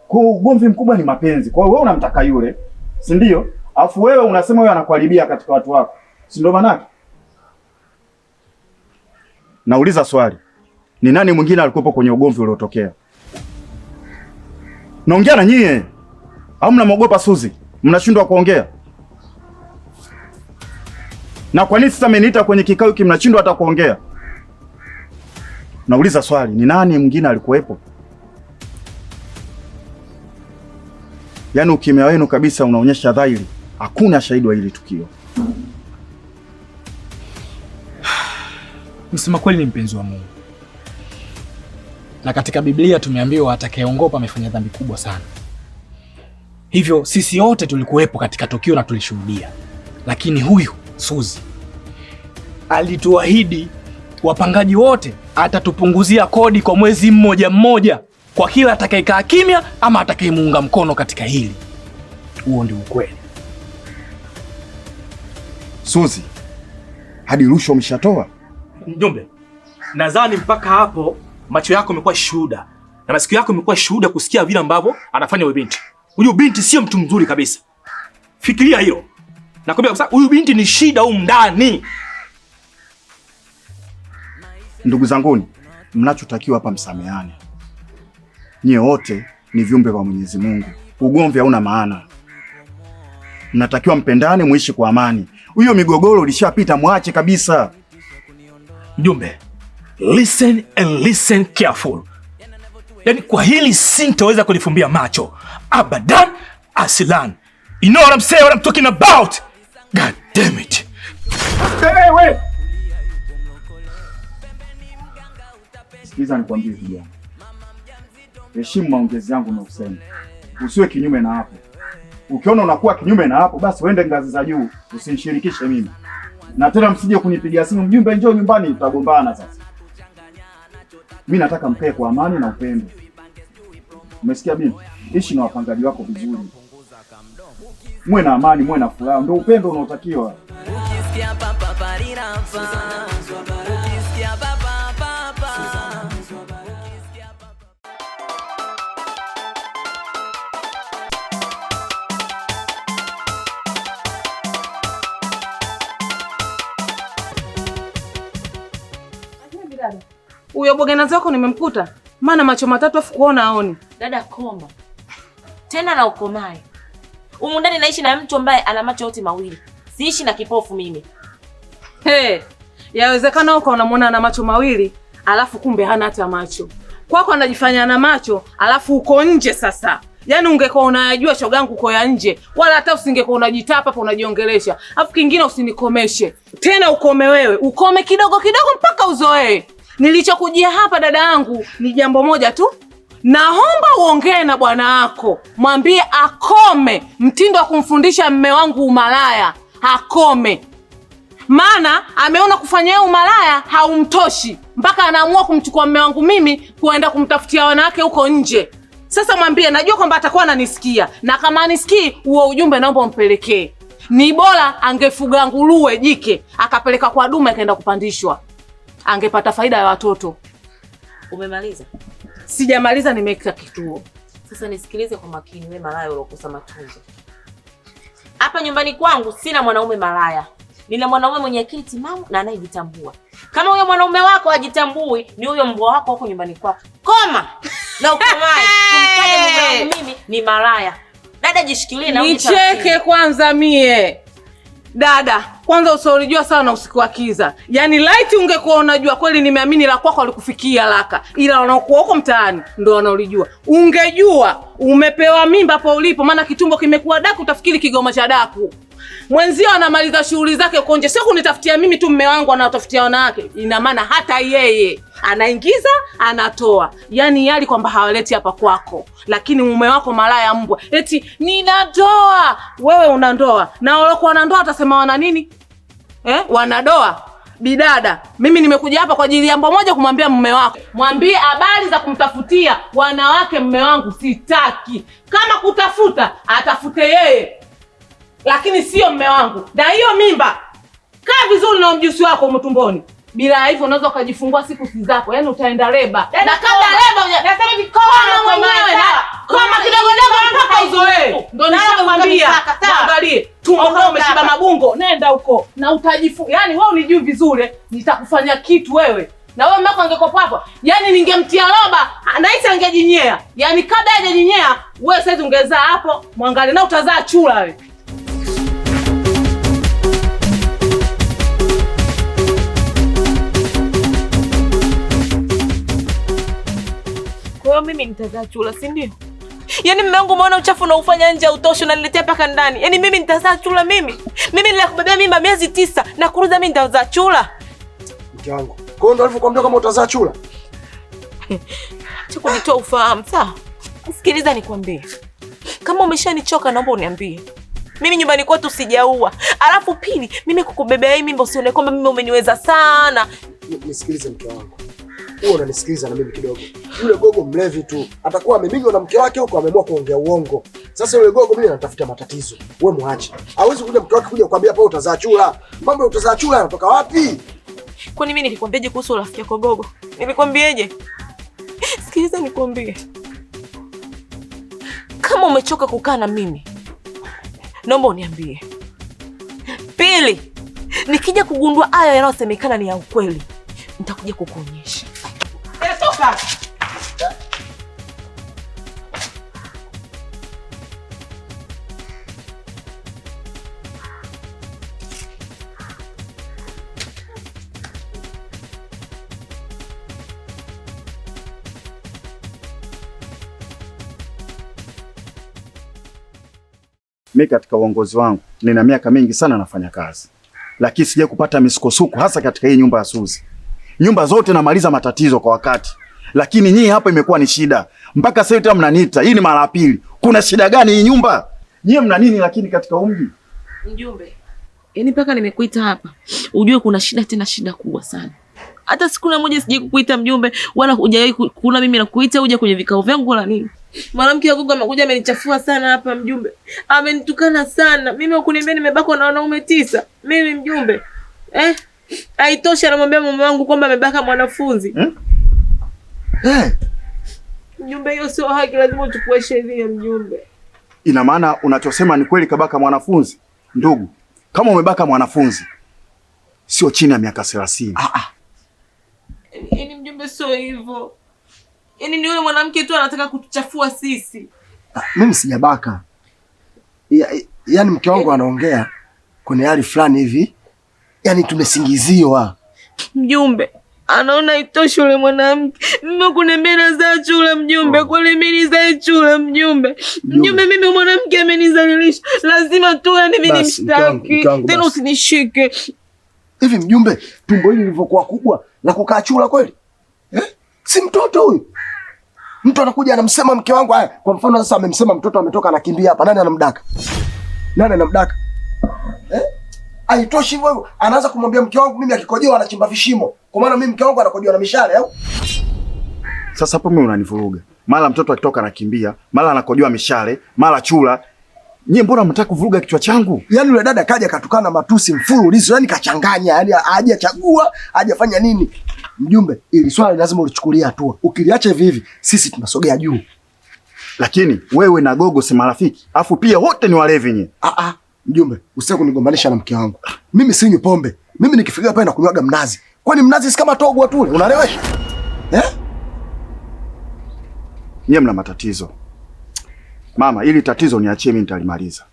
Kwa ugomvi mkubwa ni mapenzi. Kwa hiyo wewe unamtaka yule, si ndio? Alafu wewe unasema wewe anakuharibia katika watu wako. Si ndio maana yake? Nauliza swali. Ni nani mwingine alikuwepo kwenye ugomvi uliotokea? Naongea na nyie. Au mnamogopa Suzi? Mnashindwa kuongea? Na kwa nini sasa mmeniita kwenye kikao hiki mnashindwa hata kuongea? Nauliza swali, ni nani mwingine alikuwepo? Yaani ukimya wenu kabisa unaonyesha dhahiri hakuna shahidi wa hili tukio. Msema kweli ni mpenzi wa Mungu. Na katika Biblia tumeambiwa atakayeongopa amefanya dhambi kubwa sana. Hivyo sisi wote tulikuwepo katika tukio na tulishuhudia. Lakini huyu Suzi alituahidi wapangaji wote atatupunguzia kodi kwa mwezi mmoja kwa kila atakayekaa kimya ama atakayemuunga mkono katika hili. Huo ndio ukweli. Suzi, hadi rushwa umeshatoa? Mjumbe, nadhani mpaka hapo macho yako yamekuwa shuhuda na masikio yako yamekuwa shuhuda kusikia vile ambavyo anafanya huyu binti. Huyu binti sio mtu mzuri kabisa. Fikiria hilo. Nakwambia kabisa huyu binti ni shida huko ndani. Ndugu zanguni, mnachotakiwa hapa msameane. Nyie wote ni viumbe wa Mwenyezi Mungu. Ugomvi hauna maana. Mnatakiwa mpendane, muishi kwa amani. Huyo migogoro ulishapita, mwache kabisa. Mjumbe, listen and listen careful. Yaani kwa hili sintaweza kulifumbia macho. Abadan asilan. You know what I'm saying, what I'm talking about? God damn it. Hey, wait. Sikiza nikwambie kijana. Heshimu maongezi yangu na useme. Usiwe kinyume na hapo. Ukiona unakuwa kinyume na hapo, basi uende ngazi za juu, usinishirikishe mimi. Na tena msije kunipigia simu, mjumbe njoo nyumbani, tutagombana sasa. Mimi nataka mkae kwa amani na upendo. Umesikia binti? Ishi na wapangaji wako vizuri. Muwe na amani, muwe na furaha, ndio upendo unaotakiwa. Ukisikia papa parira fa. Ukisikia papa papa. Huyo bogena zako nimemkuta. Maana macho matatu afu kuona aoni. Dada koma. Tena na ukomae. Humu ndani naishi na mtu ambaye ana macho yote mawili. Siishi na kipofu mimi. Yawezekana huko unamwona ana macho mawili, alafu kumbe hana hata macho. Kwako anajifanya ana macho, alafu uko nje sasa. Yaani ungekuwa unayajua shogangu uko ya nje, wala hata usingekuwa unajitapa hapa unajiongelesha. Alafu kingine usinikomeshe. Tena ukome wewe, ukome kidogo kidogo mpaka uzoee. Nilichokujia hapa dada yangu ni jambo moja tu. Naomba uongee na bwana wako. Mwambie akome mtindo wa kumfundisha mme wangu umalaya. Akome. Maana ameona kufanya umalaya haumtoshi. Mpaka anaamua kumchukua mme wangu mimi kuenda kumtafutia wanawake huko nje. Sasa mwambie najua kwamba atakuwa ananisikia. Na kama anisikii huo ujumbe naomba umpelekee. Ni bora angefuga nguruwe jike akapeleka kwa dume akaenda kupandishwa. Angepata faida ya watoto. Umemaliza? Sijamaliza, nimeweka kituo. Sasa nisikilize kwa makini, wewe malaya ulokosa matunzo. Hapa nyumbani kwangu sina mwanaume malaya. Nina mwanaume mwenye akili timamu na anayejitambua. Kama huyo mwanaume wako hajitambui, ni huyo mbwa wako huko nyumbani kwako. Koma! Na ukomae. Kumtaja mume wangu mimi ni malaya. Dada jishikilie na nicheke kwanza mie. Dada, kwanza usiolijua sana usiku wa kiza. Yaani light ungekuwa unajua kweli nimeamini la kwako alikufikia haraka. Ila wanaokuwa huko mtaani ndio wanaolijua. Ungejua umepewa mimba hapo ulipo maana kitumbo kimekuwa daku utafikiri kigoma cha daku. Mwenzio anamaliza shughuli zake uko nje. Sio kunitafutia mimi tu mume wangu anatafutia wanawake. Ina maana hata yeye anaingiza, anatoa. Yaani yali kwamba hawaleti hapa kwako. Lakini mume wako malaya mbwa. Eti nina ndoa. Wewe una ndoa. Na walokuwa na ndoa watasema wana nini? Wanadoa. Bidada, mimi nimekuja hapa kwa ajili ya jambo moja kumwambia mume wako. Mwambie habari za kumtafutia wanawake mume wangu sitaki. Kama kutafuta, atafute yeye. Lakini sio mume wangu. Na hiyo mimba, kaa vizuri na mjusi wako mtumboni. Bila hivyo unaweza ukajifungua siku si zako. Yaani utaenda leba. Na kabla leba nasema hivi koma mwenyewe na koma kidogo kidogo mpaka uzoee. Ndio nishakwambia. Angalie, tumbo kama umeshiba mabungo, nenda huko na utajifunga. Yaani wewe unijui vizuri, nitakufanya kitu wewe. Na wewe mako angekopa hapo. Yaani ningemtia roba, anaita angejinyea. Yaani kabla hajajinyea, wewe sasa ungezaa hapo, mwangalie na utazaa chura wewe. Kwa mimi nitazaa chura, si ndio? Yaani mume wangu umeona uchafu unaufanya nje utoshi unaniletea paka ndani. Yaani mimi nitazaa chura mimi. Mimi nilikubebea mimba miezi 9 na kuruza mimi nitazaa chura. Mke wangu. Kwa hiyo ndio alivyokuambia kama utazaa chura? Acha kunitoa ufahamu, sawa? Sikiliza nikwambie. Kama umeshanichoka naomba uniambie. Mimi nyumbani kwetu sijaua. Alafu pili, mimi kukubebea hii mimba usione kwamba mimi umeniweza sana. Nisikilize mke wangu. Wewe unanisikiliza na mimi kidogo. Yule gogo mlevi tu. Atakuwa amemigwa na mke wake huko ameamua kuongea uongo. Sasa yule gogo mimi anatafuta matatizo. Wewe muache. Hawezi kuja mke wake kuja kukwambia hapa utazaa chura. Mambo ya utazaa chura yanatoka wapi? Kwani mimi nilikwambiaje kuhusu rafiki yako gogo? Nilikwambiaje? Sikiliza nikwambie. Kama umechoka kukaa na mimi, naomba uniambie. Pili, nikija kugundua haya yanayosemekana ni ya ukweli, nitakuja kukuonyesha. Toka. Mimi katika uongozi wangu nina miaka mingi sana nafanya kazi, lakini sija kupata misukosuko, hasa katika hii nyumba ya Suzi. Nyumba zote namaliza matatizo kwa wakati, lakini nyinyi hapa imekuwa ni shida. Mpaka sasa hivi mnaniita, hii ni mara ya pili. Kuna shida gani hii nyumba? Nyinyi mna nini lakini katika umji? Mjumbe, yaani mpaka nimekuita hapa ujue kuna shida, tena shida kubwa sana. Hata siku moja sije kukuita mjumbe, wala hujawahi kuna mimi nakuita uje kwenye vikao vyangu wala nini. Mwanamke wa Gogo amekuja amenichafua sana hapa mjumbe. Amenitukana sana. Mimi ukuniambia nimebakwa na wanaume 9. Mimi mjumbe. Haitoshi anamwambia mume wangu kwamba amebaka mwanafunzi. Mjumbe, hiyo sio haki, lazima uchukue sheria mjumbe. Ina maana unachosema ni kweli kabaka mwanafunzi? Ndugu, kama umebaka mwanafunzi sio chini ya miaka 30. Yaani mjumbe sio hivyo. Yaani ni yule mwanamke tu anataka kutuchafua sisi. Mimi sijabaka. Yaani mke wangu anaongea kwenye hali fulani hivi. Yaani tumesingiziwa. Mjumbe, anaona itoshi yule mwanamke. Mimi kuniambia nazaa chula mjumbe, kweli mimi nizae chula mjumbe. Mjumbe, mimi mwanamke amenizalilisha. Lazima tu yani mimi nimshtaki. Tena usinishike. Hivi mjumbe, tumbo hili lilivyokuwa kubwa la kukaa chula kweli? Si mtoto huyu. Mtu anakuja anamsema mke wangu haya. Kwa mfano sasa amemsema mtoto ametoka anakimbia hapa. Nani anamdaka? Nani anamdaka? Haitoshi hivyo. Anaanza kumwambia mke wangu mimi akikojoa anachimba vishimo. Kwa maana mimi mke wangu anakojoa na mishale au? Sasa hapo mimi unanivuruga. Mara mtoto akitoka anakimbia, mara anakojoa mishale, mara chula. Nyie mbona mnataka kuvuruga kichwa changu? Yaani yule dada kaja katukana matusi mfululizo, yaani kachanganya, yaani hajachagua, hajafanya nini. Mjumbe, ili swali lazima ulichukulie hatua. Ukiliacha hivi hivi, sisi tunasogea juu. Lakini wewe na Gogo si marafiki. Afu pia wote ni walevi nyie. Mjumbe, usitaki kunigombanisha na mke wangu. Mimi sinywi pombe. Mimi nikifikia pale na kunywaga mnazi. Kwani mnazi si kama togwa tu? Unalewesha? Nyie mna matatizo. Mama, ili tatizo niachie mimi nitalimaliza.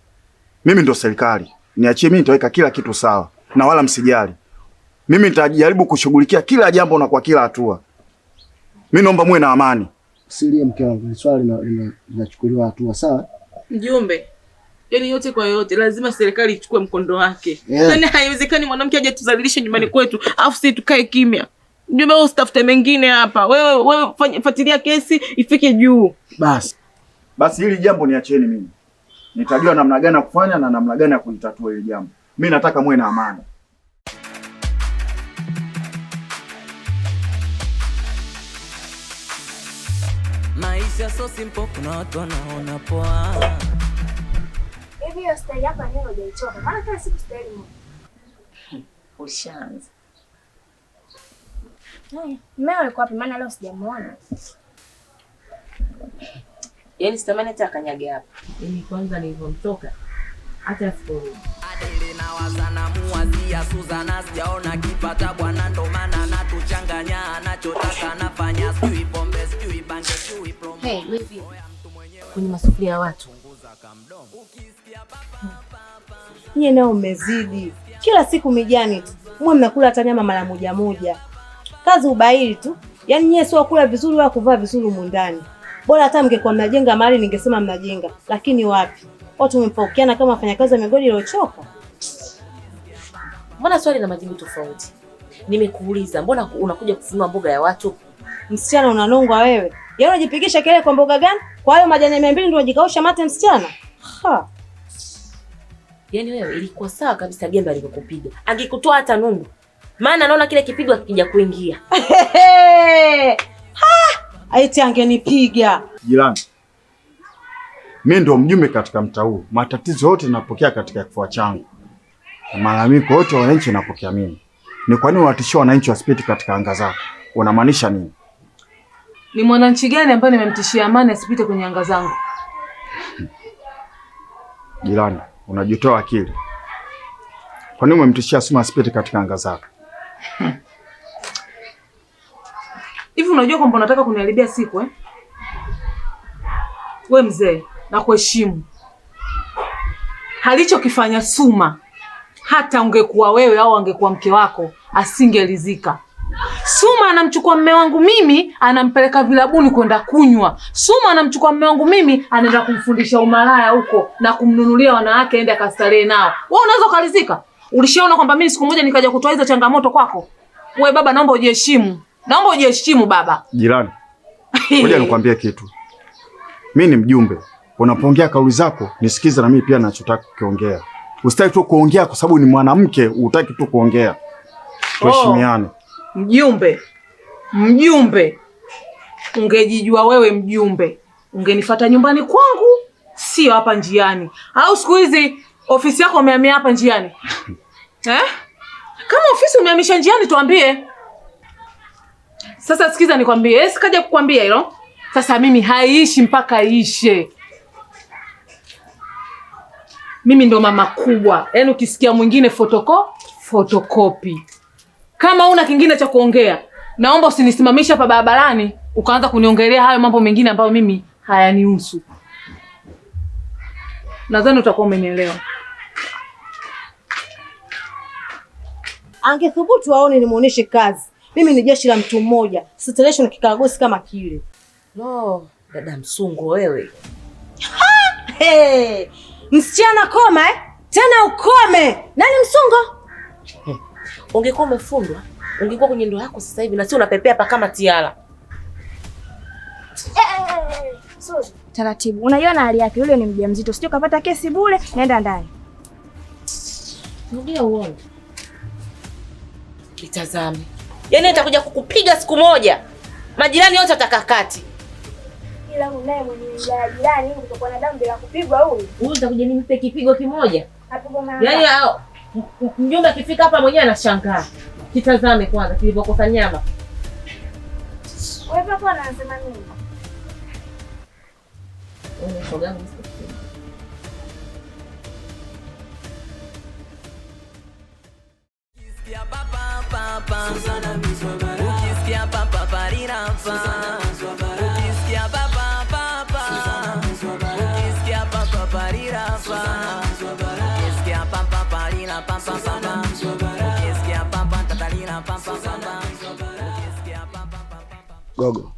Mimi ndo serikali. Niachie mimi nitaweka kila kitu sawa. Na wala msijali. Mimi nitajaribu kushughulikia kila jambo na kwa kila hatua. Mimi naomba muwe na amani. Silie mke wangu, ni swali linachukuliwa hatua sawa? Mjumbe, yaani yote kwa yote lazima serikali ichukue mkondo wake. Yaani haiwezekani mwanamke aje tuzalilishe nyumbani kwetu, afu sisi tukae kimya. Mjumbe, wewe usitafute mengine hapa. Wewe fuatilia kesi ifike juu. Basi hili jambo niachieni mimi. Nitajua namna gani ya kufanya na namna gani ya kulitatua hili jambo. Mimi nataka muwe na amani. Maisha so simple, kuna watu wanaona poa. Hivi hiyo style hapa neno hujaichoka. Maana kila siku style moja. Ushaanza. Mmeo yuko wapi? Maana leo sijamuona. Yaani sitamani hata akanyage hapa. Yaani kwanza nilivomtoka hata sikurudi. Adili na wazana muwazia Suzana sijaona kipata bwana ndo maana natuchanganya anachotaka anafanya sijui pombe sijui bange sijui promo. Wewe kwenye masufuria ya watu. Nyie nao mmezidi. Kila siku mijani tu. Mwe mnakula hata nyama mara moja moja. Kazi ubaili tu. Yaani nyie sio kula vizuri wala kuvaa vizuri humu ndani. Bora hata mngekuwa mnajenga mahali ningesema mnajenga. Lakini wapi? Watu mmepokeana kama wafanyakazi wa migodi waliochoka. Mbona swali na majibu tofauti? Nimekuuliza, mbona unakuja kufunua mboga ya watu? Msichana unanongwa wewe. Yaani unajipigisha kelele kwa mboga gani? Kwa hiyo majani 200 ndio unajikausha mate msichana? Yaani wewe ilikuwa sawa kabisa Gembe alivyokupiga. Angekutoa hata nundu. Maana naona kile kipigo kikija kuingia. Aiti angenipiga. Jirani. Mimi ndo mjumbe katika mtaa huu. Matatizo yote ninapokea katika kifua changu. Malalamiko yote wananchi napokea mimi. Ni kwa nini unatishia wananchi wasipite katika anga zako? Unamaanisha nini? Ni mwananchi gani ambaye nimemtishia amani asipite kwenye anga zangu? Jirani, unajitoa akili. Kwa nini umemtishia Suma asipite katika anga zako? Hivi unajua kwamba unataka kuniharibia siku eh? We mzee, na kuheshimu. Halichokifanya Suma, hata ungekuwa wewe au angekuwa mke wako, asingelizika. Suma anamchukua mume wangu mimi, anampeleka vilabuni kwenda kunywa. Suma anamchukua mume wangu mimi, anaenda kumfundisha umalaya huko na kumnunulia wanawake aende akastarehe nao. Wewe unaweza ukalizika? Ulishaona kwamba mimi siku moja nikaja kutoa hizo changamoto kwako? Wewe baba, naomba ujiheshimu. Naomba ujiheshimu baba. Jirani, ngoja nikwambie kitu. Mimi ni mjumbe. Unapoongea kauli zako, nisikize na mimi pia ninachotaka kukiongea. Usitaki tu kuongea kwa sababu ni mwanamke, utaki tu kuongea. Tuheshimiane. Mjumbe. Mjumbe. Ungejijua wewe mjumbe, ungenifuata nyumbani kwangu, sio hapa njiani. Au siku hizi ofisi yako umehamia hapa njiani? Kama ofisi umehamisha njiani tuambie. Sasa sikiza nikwambie, sikaja kukwambia hilo. Sasa mimi haiishi mpaka iishe. Mimi ndo mama kubwa. Yaani ukisikia mwingine fotokopi. Kama una kingine cha kuongea, naomba usinisimamishe hapa barabarani ukaanza kuniongelea hayo mambo mengine ambayo mimi hayanihusu. Nadhani utakuwa umenielewa. Angethubutu aone nimuoneshe kazi. Mimi ni jeshi la mtu mmoja. Siteleshwe na kikaragosi kama kile. No, dada Msungo wewe. Hey, msichana koma Tena ukome. Nani Msungo? Ungekuwa umefundwa, ungekuwa kwenye ndoa yako sasa hivi na si unapepea hapa kama tiara. Taratibu. Unaiona hali yake, yule ni mjamzito. Sio kapata kesi bure, naenda ndani. Rudia uone. Itazame. Yaani nitakuja kukupiga siku moja. Majirani wote watakakati. Ila unaye mwenye jirani huyu utakuwa na damu bila kupigwa huyu. Huyu utakuja nimpe kipigo kimoja. Apigwa mara. Yaani hao mjomba akifika hapa mwenyewe anashangaa. Kitazame kwanza kilivyokosa nyama. Wewe hapo unasema nini? Unashoga msikia. Ukisikia papa parira pa. Ukisikia papa papa. Ukisikia papa parira pa. Ukisikia papa parira papa papa. Ukisikia papa tatalira papa papa. Ukisikia papa papa. Gogo,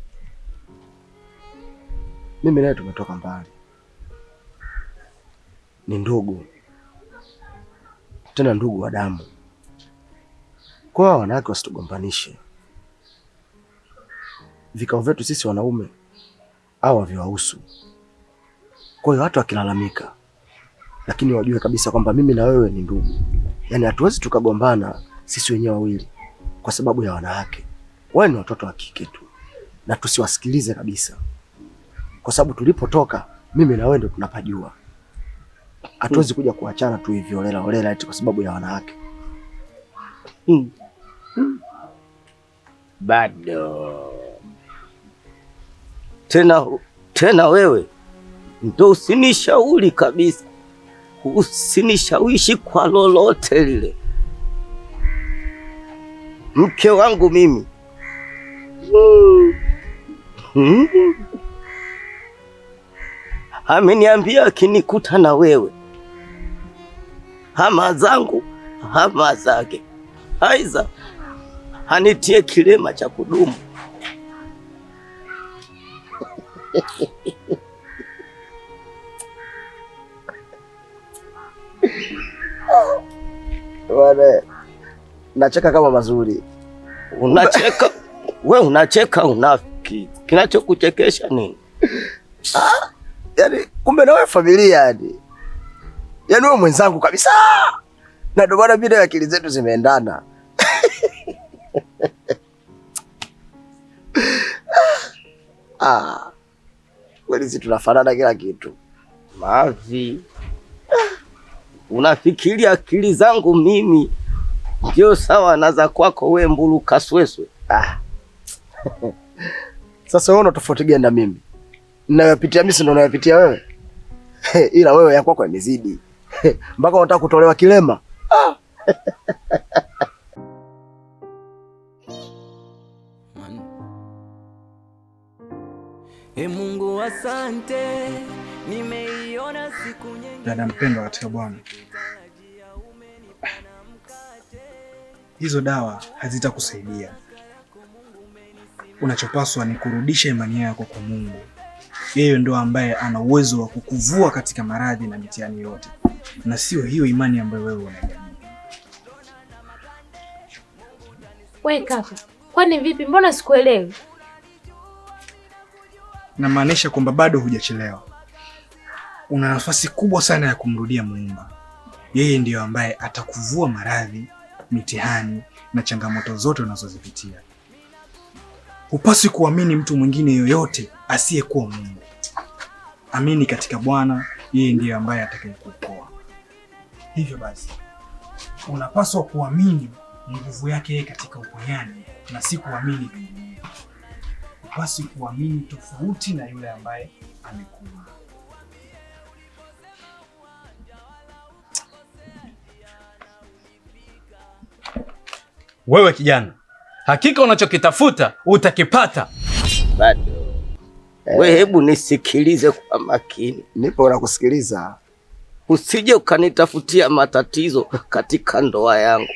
mimi naye tumetoka mbali, ni ndugu, tena ndugu wa damu. Kwa wanawake wasitugombanishe. Vikao vyetu sisi wanaume au haviwahusu. Kwa hiyo watu wakilalamika, lakini wajue kabisa kwamba mimi na wewe ni ndugu. Yaani hatuwezi tukagombana sisi wenyewe wawili kwa sababu ya wanawake. Wao ni watoto wa kike tu. Na tusiwasikilize kabisa. Kwa sababu tulipotoka mimi na wewe ndio tunapajua. Hatuwezi kuja kuachana tu hivyo holela eti kwa sababu ya wanawake. Bado tena wewe ndo usinishauri kabisa, usinishawishi kwa lolote lile. Mke wangu mimi ameniambia akinikuta na wewe hama zangu hama zake, aiza anitie kilema cha kudumu. Wane, nacheka kama mazuri. Unacheka? We unacheka unafiki. Kinachokuchekesha nini? Yaani kumbe na wewe familia yani. Yaani wewe mwenzangu kabisa. Na ndio maana bila akili zetu zimeendana. Kweli sisi tunafanana kila kitu. Mavi. Unafikiri akili zangu mimi ndio sawa na za kwako wewe mbulu kasweswe? Sasa wewe unatofauti gani na mimi? Ninayopitia mimi ndio unayopitia wewe. Ila wewe ya kwako imezidi. Mpaka unataka kutolewa kilema. Mungu asante, nimeiona siku nyingi. Dada mpendwa katika Bwana, hizo dawa hazitakusaidia unachopaswa ni kurudisha imani yako kwa Mungu. Yeye ndo ambaye ana uwezo wa kukuvua katika maradhi na mitihani yote, na sio hiyo imani ambayo wewe unaiamini. Wewe kaka, kwani vipi? Mbona sikuelewi? Namaanisha kwamba bado hujachelewa. Una nafasi kubwa sana ya kumrudia Muumba. Yeye ndiyo ambaye atakuvua maradhi, mitihani na changamoto zote unazozipitia. Hupaswi kuamini mtu mwingine yoyote asiyekuwa Mungu. Amini katika Bwana, yeye ndiye ambaye atakayekuokoa. Hivyo basi, unapaswa kuamini nguvu yake katika uponyaji na si kuamini vingine. Hupaswi kuamini tofauti na yule ambaye amekuwa. Wewe kijana, hakika unachokitafuta utakipata. Bado. We hebu nisikilize kwa makini. Nipo na kusikiliza. Usije ukanitafutia matatizo katika ndoa yangu.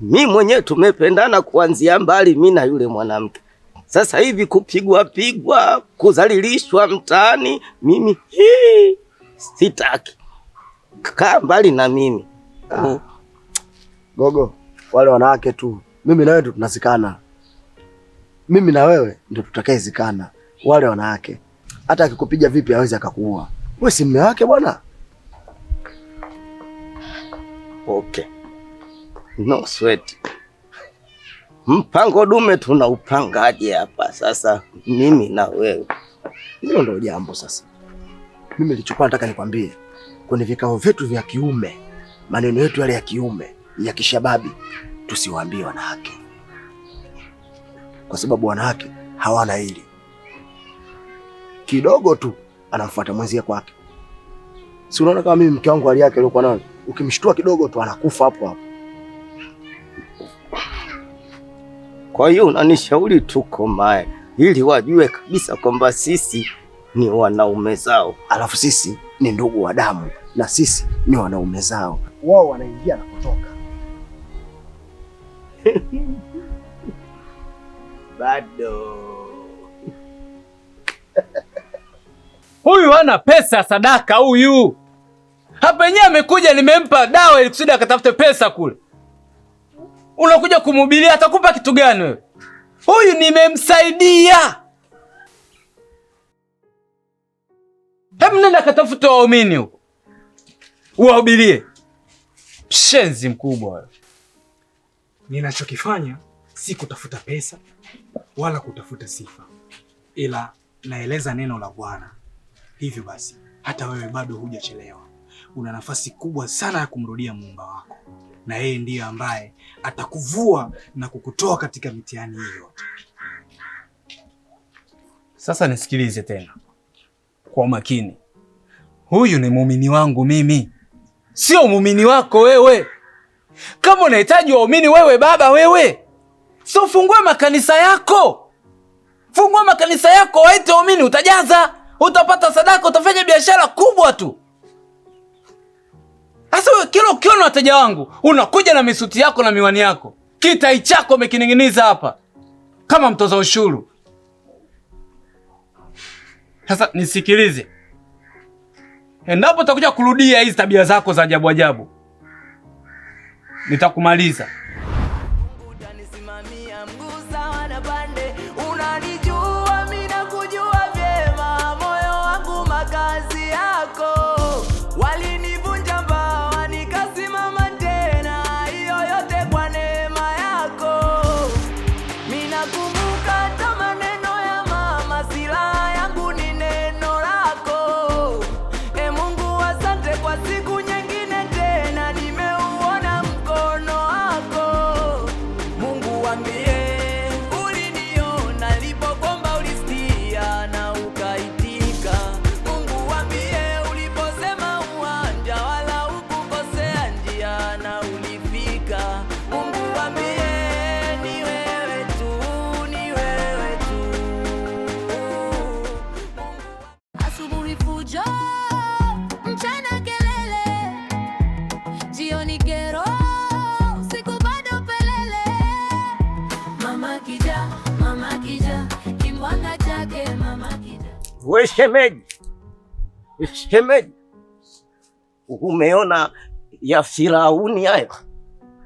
Mi mwenyewe tumependana kuanzia mbali, mi na yule mwanamke. Sasa hivi kupigwa, kuzalilishwa mtaani, mimi sitaki. Kaa mbali na mimi. Gogo, wale wanawake tu. Mimi na wewe ndo tunazikana. Mimi na wewe ndo tutakaezikana. Wale wanawake hata akikupiga vipi hawezi akakuua. Wewe si mume wake bwana. Okay. No sweat. Mpango dume tunaupangaje hapa sasa mimi na wewe? Hilo ndio jambo sasa. Mimi nilichokuwa nataka nikwambie, kwenye vikao vyetu vya kiume, maneno yetu yale ya kiume, ya kishababi, tusiwaambie wanawake. Kwa sababu wanawake hawana hili. Kidogo tu anamfuata mwenzie kwake. Si unaona kama mimi mke wangu hali yake aliyokuwa nayo, ukimshtua kidogo tu anakufa hapo hapo. Kwa hiyo unanishauri tukomae ili wajue kabisa kwamba sisi ni wanaume zao, alafu sisi ni ndugu wa damu na sisi ni wanaume zao. Wao wanaingia na kutoka. Bado. Huyu hana pesa sadaka huyu. Hapa yenyewe amekuja nimempa dawa ili kusudi akatafute pesa kule. Unakuja kumhubiria atakupa kitu gani wewe? Huyu nimemsaidia. Hebu nenda katafuta waumini huko. Uwahubirie. Shenzi mkubwa wewe. Ninachokifanya si kutafuta pesa wala kutafuta sifa, ila naeleza neno la Bwana. Hivyo basi, hata wewe bado hujachelewa. Una nafasi kubwa sana ya kumrudia Muumba wako, na yeye ndiye ambaye atakuvua na kukutoa katika mitihani hiyo. Sasa nisikilize tena kwa makini. Huyu ni muumini wangu mimi, sio muumini wako wewe. Kama unahitaji waumini wewe baba wewe, sio fungue makanisa yako. Fungua makanisa yako, waite waumini, utajaza, utapata sadaka, utafanya biashara kubwa tu. Sasa wewe kila ukiona wateja wangu, unakuja na misuti yako na miwani yako. Kitai chako umekining'iniza hapa kama mtoza ushuru. Sasa nisikilize. Endapo utakuja kurudia hizi tabia zako za ajabu ajabu, nitakumaliza. Mama We shemeji, shemeji, umeona ya Firauni hayo?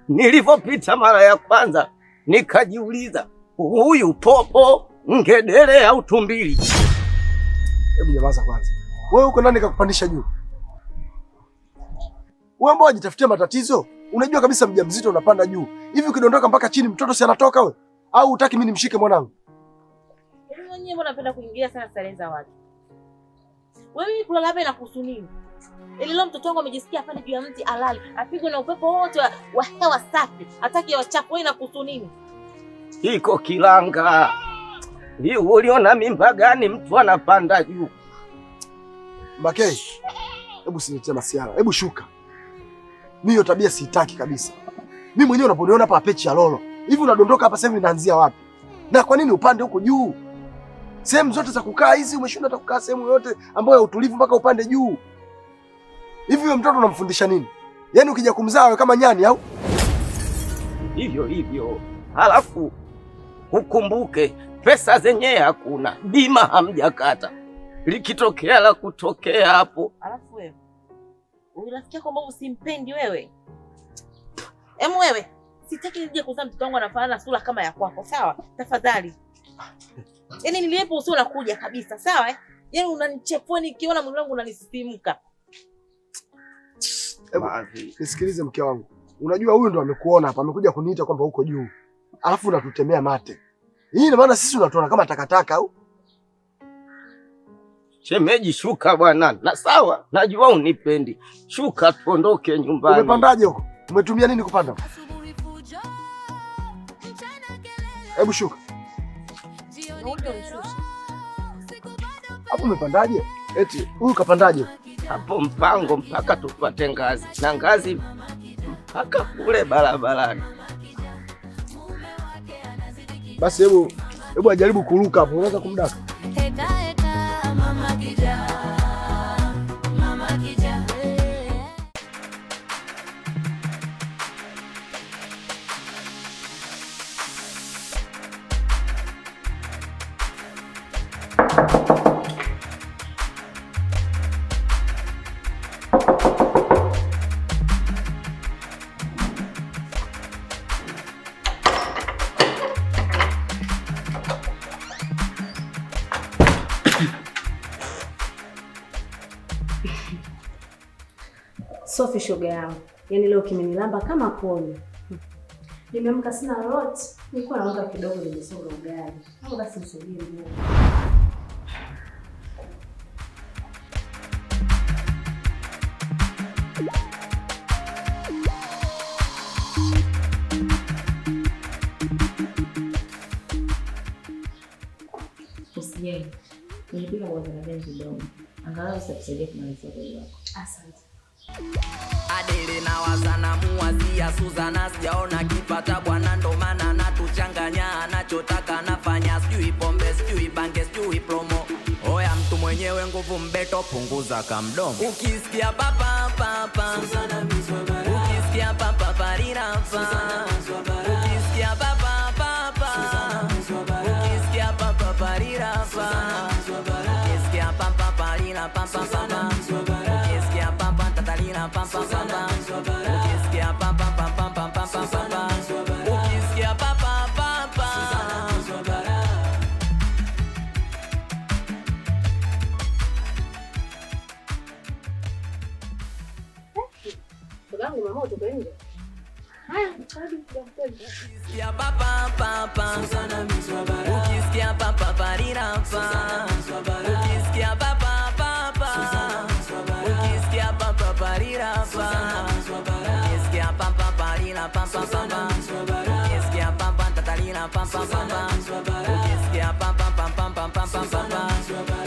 Nilivyopita mara ya kwanza nikajiuliza, huyu popo, ngedere au tumbili? Hebu nyamaza kwanza. Wewe uko nani kakupandisha juu? Wewe ambao unajitafutia matatizo, unajua kabisa mjamzito unapanda juu. Hivi ukidondoka mpaka chini mtoto si anatoka wewe? Au hutaki mimi nimshike mwanangu? Wewe mwenyewe mbona unapenda kuingilia sana starehe za watu? Wewe kulala hapa inakuhusu nini? Ile leo mtoto wangu amejisikia pale juu ya mti alali, apigwe na upepo wote wa hewa safi, hataki hewa chafu. Wewe inakuhusu nini? Iko kilanga. Hii uliona mimba gani mtu anapanda juu? Makei, hebu sinitie masiara. Hebu shuka. Mimi hiyo tabia siitaki kabisa. Mimi mwenyewe unaponiona hapa pechi ya lolo. Hivi unadondoka hapa sasa hivi unaanzia wapi? Na kwa nini upande huko juu? Sehemu zote za kukaa hizi umeshinda hata kukaa sehemu yote ambayo ya utulivu mpaka upande juu. Hivi huyo mtoto unamfundisha nini? Yaani ukija kumzaa wewe kama nyani au? Hivyo. Halafu ukumbuke pesa zenyewe hakuna. Bima hamjakata. Likitokea la kutokea hapo. Alafu wewe unasikia kwamba usimpendi wewe? Wewe, sitaki nije kuzaa mtoto wangu anafanana sura kama ya kwako, sawa? Tafadhali. Yaani niliyepo usio unakuja kabisa, sawa eh? Yaani unanichefua nikiona mwili wangu unanisisimka. Nisikilize mke wangu. Unajua huyu ndo amekuona hapa, amekuja kuniita kwamba uko juu. Alafu unatutemea mate. Hii ina maana sisi unatuona kama takataka au? Shemeji, shuka bwana. Na sawa, najua unipendi. Shuka tuondoke nyumbani. Umepandaje huko? Umetumia nini kupanda? Hebu shuka. Hapo umepandaje? Eti huyu kapandaje? Hapo mpango mpaka tupate ngazi. Na ngazi mpaka kule barabarani. Basi hebu ajaribu kuruka hapo. Unaweza kumdaka? Sophie shoga yangu. Yaani leo kimenilamba kama pole. Nimeamka sina lolote. Nilikuwa naomba kidogo nimesonga ugali. Hapo basi nisaidie ndio. Usijali. Nilipika mboga na viazi kidogo. Angalau sitakusaidia kumaliza ugali wako. Asante. Adele na wazana muwazia Suzana, sijaona kipata bwana, ndo maana natuchanganya. Anachotaka nafanya, sijui pombe, sijui bange, sijui promo. Oya mtu mwenyewe nguvu mbeto, punguza kamdomo. Ukisikia papa papa Suzana mizwabara, ukisikia papa parira Suzana mizwabara, ukisikia papa papa Suzana mizwabara, ukisikia papa parira Suzana mizwabara, ukisikia papa parira papa Suzana mizwabara, ukisikia papa tatalira papa papa ukisikia papa papa papa papa ukisikia papa papa Suzana mizwabara. Shogangu mama utoka nje. Haya, karibu kwa Ukisikia papa papa Suzana mizwabara, ukisikia papa parira Suzana mizwabara, ukisikia papa papa Suzana mizwabara, ukisikia papa parira Suzana mizwabara, ukisikia papa parira papa papa ukisikia papa tatalira papa papa ukisikia papa papa papa papa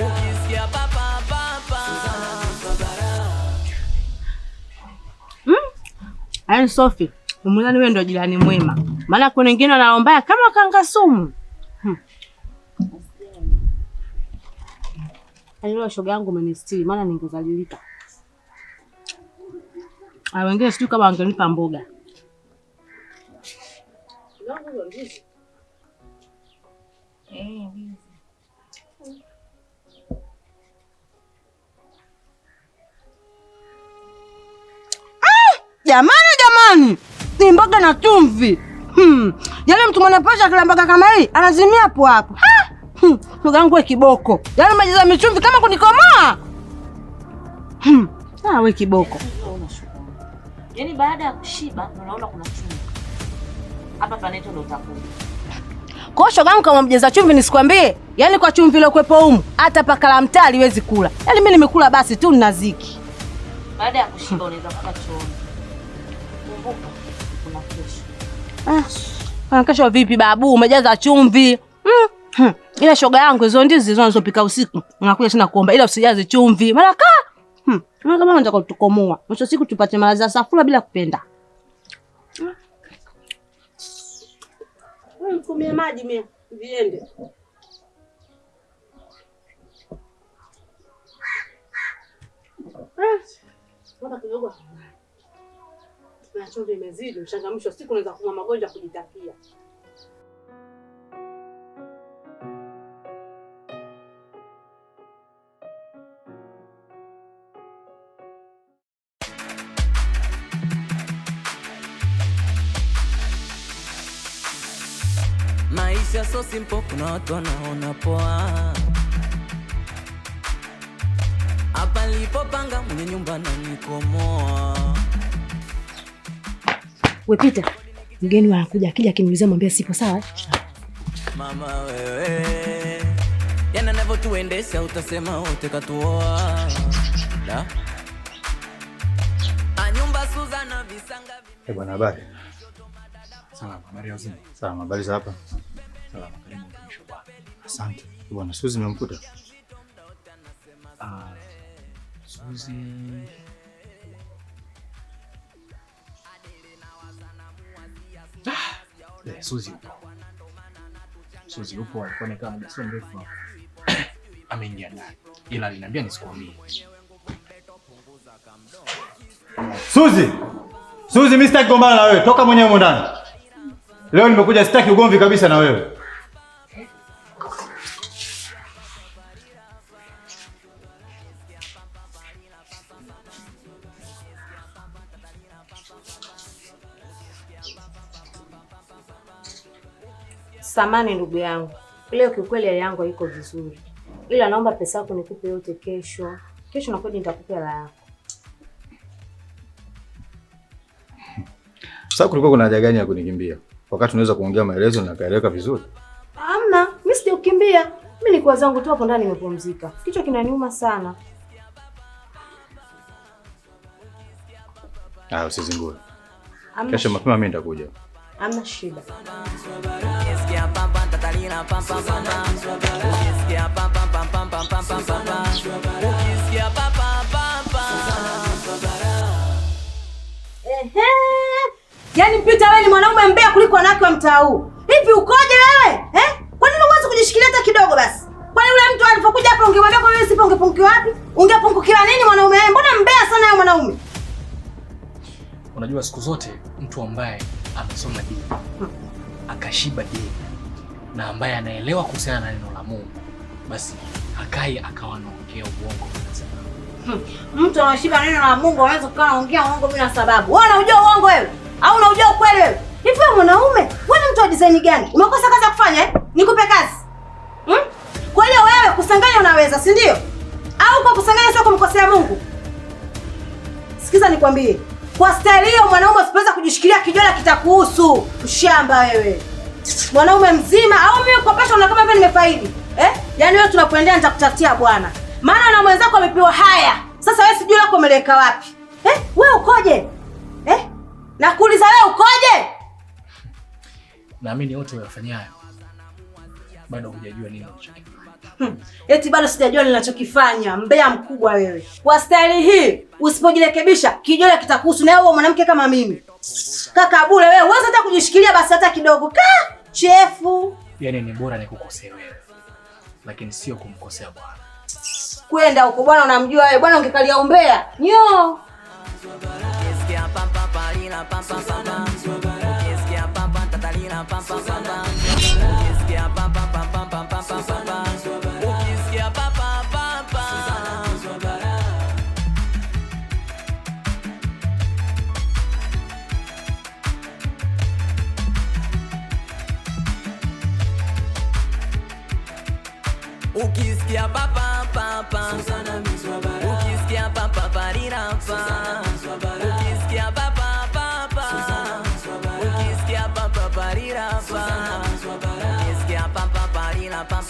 ukisikia papa papa Suzana mizwabara. Yaani Sophie, umulani wewe ndio jirani mwema. Maana kuna wengine wanaombaya kama kanga sumu. Leo shoga yangu umenistiri, maana ningezalilika. Wengine sijui kama wangenipa mboga. Jamani, ni mboga na chumvi. Yaani mtu mwenye presha kila mboga kama hii anazimia hapo hapo. Shoga yangu we kiboko. Yaani umejaza michumvi kama kunikomoa. We kiboko. Yaani baada ya kushiba unaona kuna chumvi. Hapa panaitwa ndo utakula. Kwa shoga yangu kama mjeza chumvi nisikwambie. Yaani kwa chumvi ile kuepo humu hata paka la mtaa liwezi kula. Yaani mimi nimekula basi tu ninaziki. Baada ya kushiba unaweza kukaa chooni. Kumbuka kuna kesho. Kesho vipi babu? Umejaza chumvi. Ila shoga yangu hizo ndizi zinazopika usiku. Unakuja tena kuomba ila usijaze chumvi. Mara kama unataka kutukomoa. Mwisho siku tupate malazi ya safura bila kupenda. Mkumie maji mimi viende. Mbona kidogo? Na chumvi imezidi, mshangamsho siku unaweza kuwa magonjwa kujitakia. Maisha so simple, kuna watu wanaona poa. Hapa nilipopanga mwenye nyumba na nikomoa. We Peter, mgeni anakuja, akija akiniuliza mwambie sipo sawa. Mama wewe, yana nevo tuendesha utasema wote katuoa. Da. Anyumba Suzana visanga vime. Bwana habari. Salama, habari yako? Salama, habari za hapa? Salama, karibu mtumishi bwana. Asante. Bwana Suzi nimemkuta? Suzi. Suzi yupo. Suzi yupo, alikuwa nikaa muda sio mrefu. Ameingia ndani. Ila aliniambia nisikwambie. Suzi! Suzi, mimi sitaki kugombana na wewe. Toka mwenyewe ndani. Leo nimekuja sitaki ugomvi kabisa na wewe. Samani ndugu yangu. Leo kiukweli hali yangu haiko vizuri. Ila naomba pesa yako nikupe yote kesho. Kesho na kweli nitakupa hela yako. Sasa kulikuwa kuna haja gani ya kunikimbia? Wakati unaweza kuongea maelezo na kaeleweka vizuri. Hamna, mimi sijakukimbia. Mimi niko zangu tu hapo ndani nimepumzika. Kichwa kinaniuma sana. Usizingue. Kesho mapema mimi nitakuja. Hamna shida. Yaani Mpita wewe ni mwanaume mbea kuliko wanawake wa mtaa huu. Hivi ukoje wewe? Kwa nini huwezi kujishikilia hata kidogo basi? Kwani yule mtu alipokuja hapa ungemwambia kwa wewe sipo ungepungukiwa wapi? Ungepungukiwa nini mwanaume wewe? Mbona mbea sana wewe mwanaume? Unajua siku zote mtu ambaye amesoma dini, akashiba dini na ambaye anaelewa kuhusiana na neno la Mungu, basi hakai akawa anaongea uongo bila sababu. Mtu anashiba neno la Mungu anaweza kukaa anaongea uongo bila sababu. Wewe unajua uongo wewe? Au unajua ukweli wewe? Hivi wewe mwanaume, wewe ni mtu wa design gani? Umekosa kazi ya kufanya Nikupe kazi. Kwa hiyo wewe kusanganya unaweza, si ndio? Au kwa kusanganya sio kumkosea Mungu? Sikiza nikwambie. Kwa staili hiyo mwanaume usipoweza kujishikilia kijola kitakuhusu. Ushamba wewe. Mwanaume mzima au mimi kwa pasha kama vile nimefaidi. Yaani wewe tunapoendea nitakutafutia bwana. Maana na mwenzako amepewa haya. Sasa wewe sijui lako umeleka wapi? Wewe ukoje? Nakuuliza wewe ukoje? Naamini wote wafanyayo. Bado hujajua nini unachokifanya. Eti bado sijajua ninachokifanya. Mbea mkubwa wewe. Kwa staili hii usipojirekebisha kijola kitakuhusu na wewe mwanamke kama mimi. Kaka bure wewe, uweze hata kujishikilia basi hata kidogo. Chefu. Yaani ni bora nikukosea wewe. Lakini sio kumkosea bwana. Kwenda huko bwana unamjua wewe. Bwana ungekalia umbea. Nyo. ukisikia papa papa ukisikia papa parira pa ukisikia papa papa ukisikia papa parira pa ukisikia papa parira pa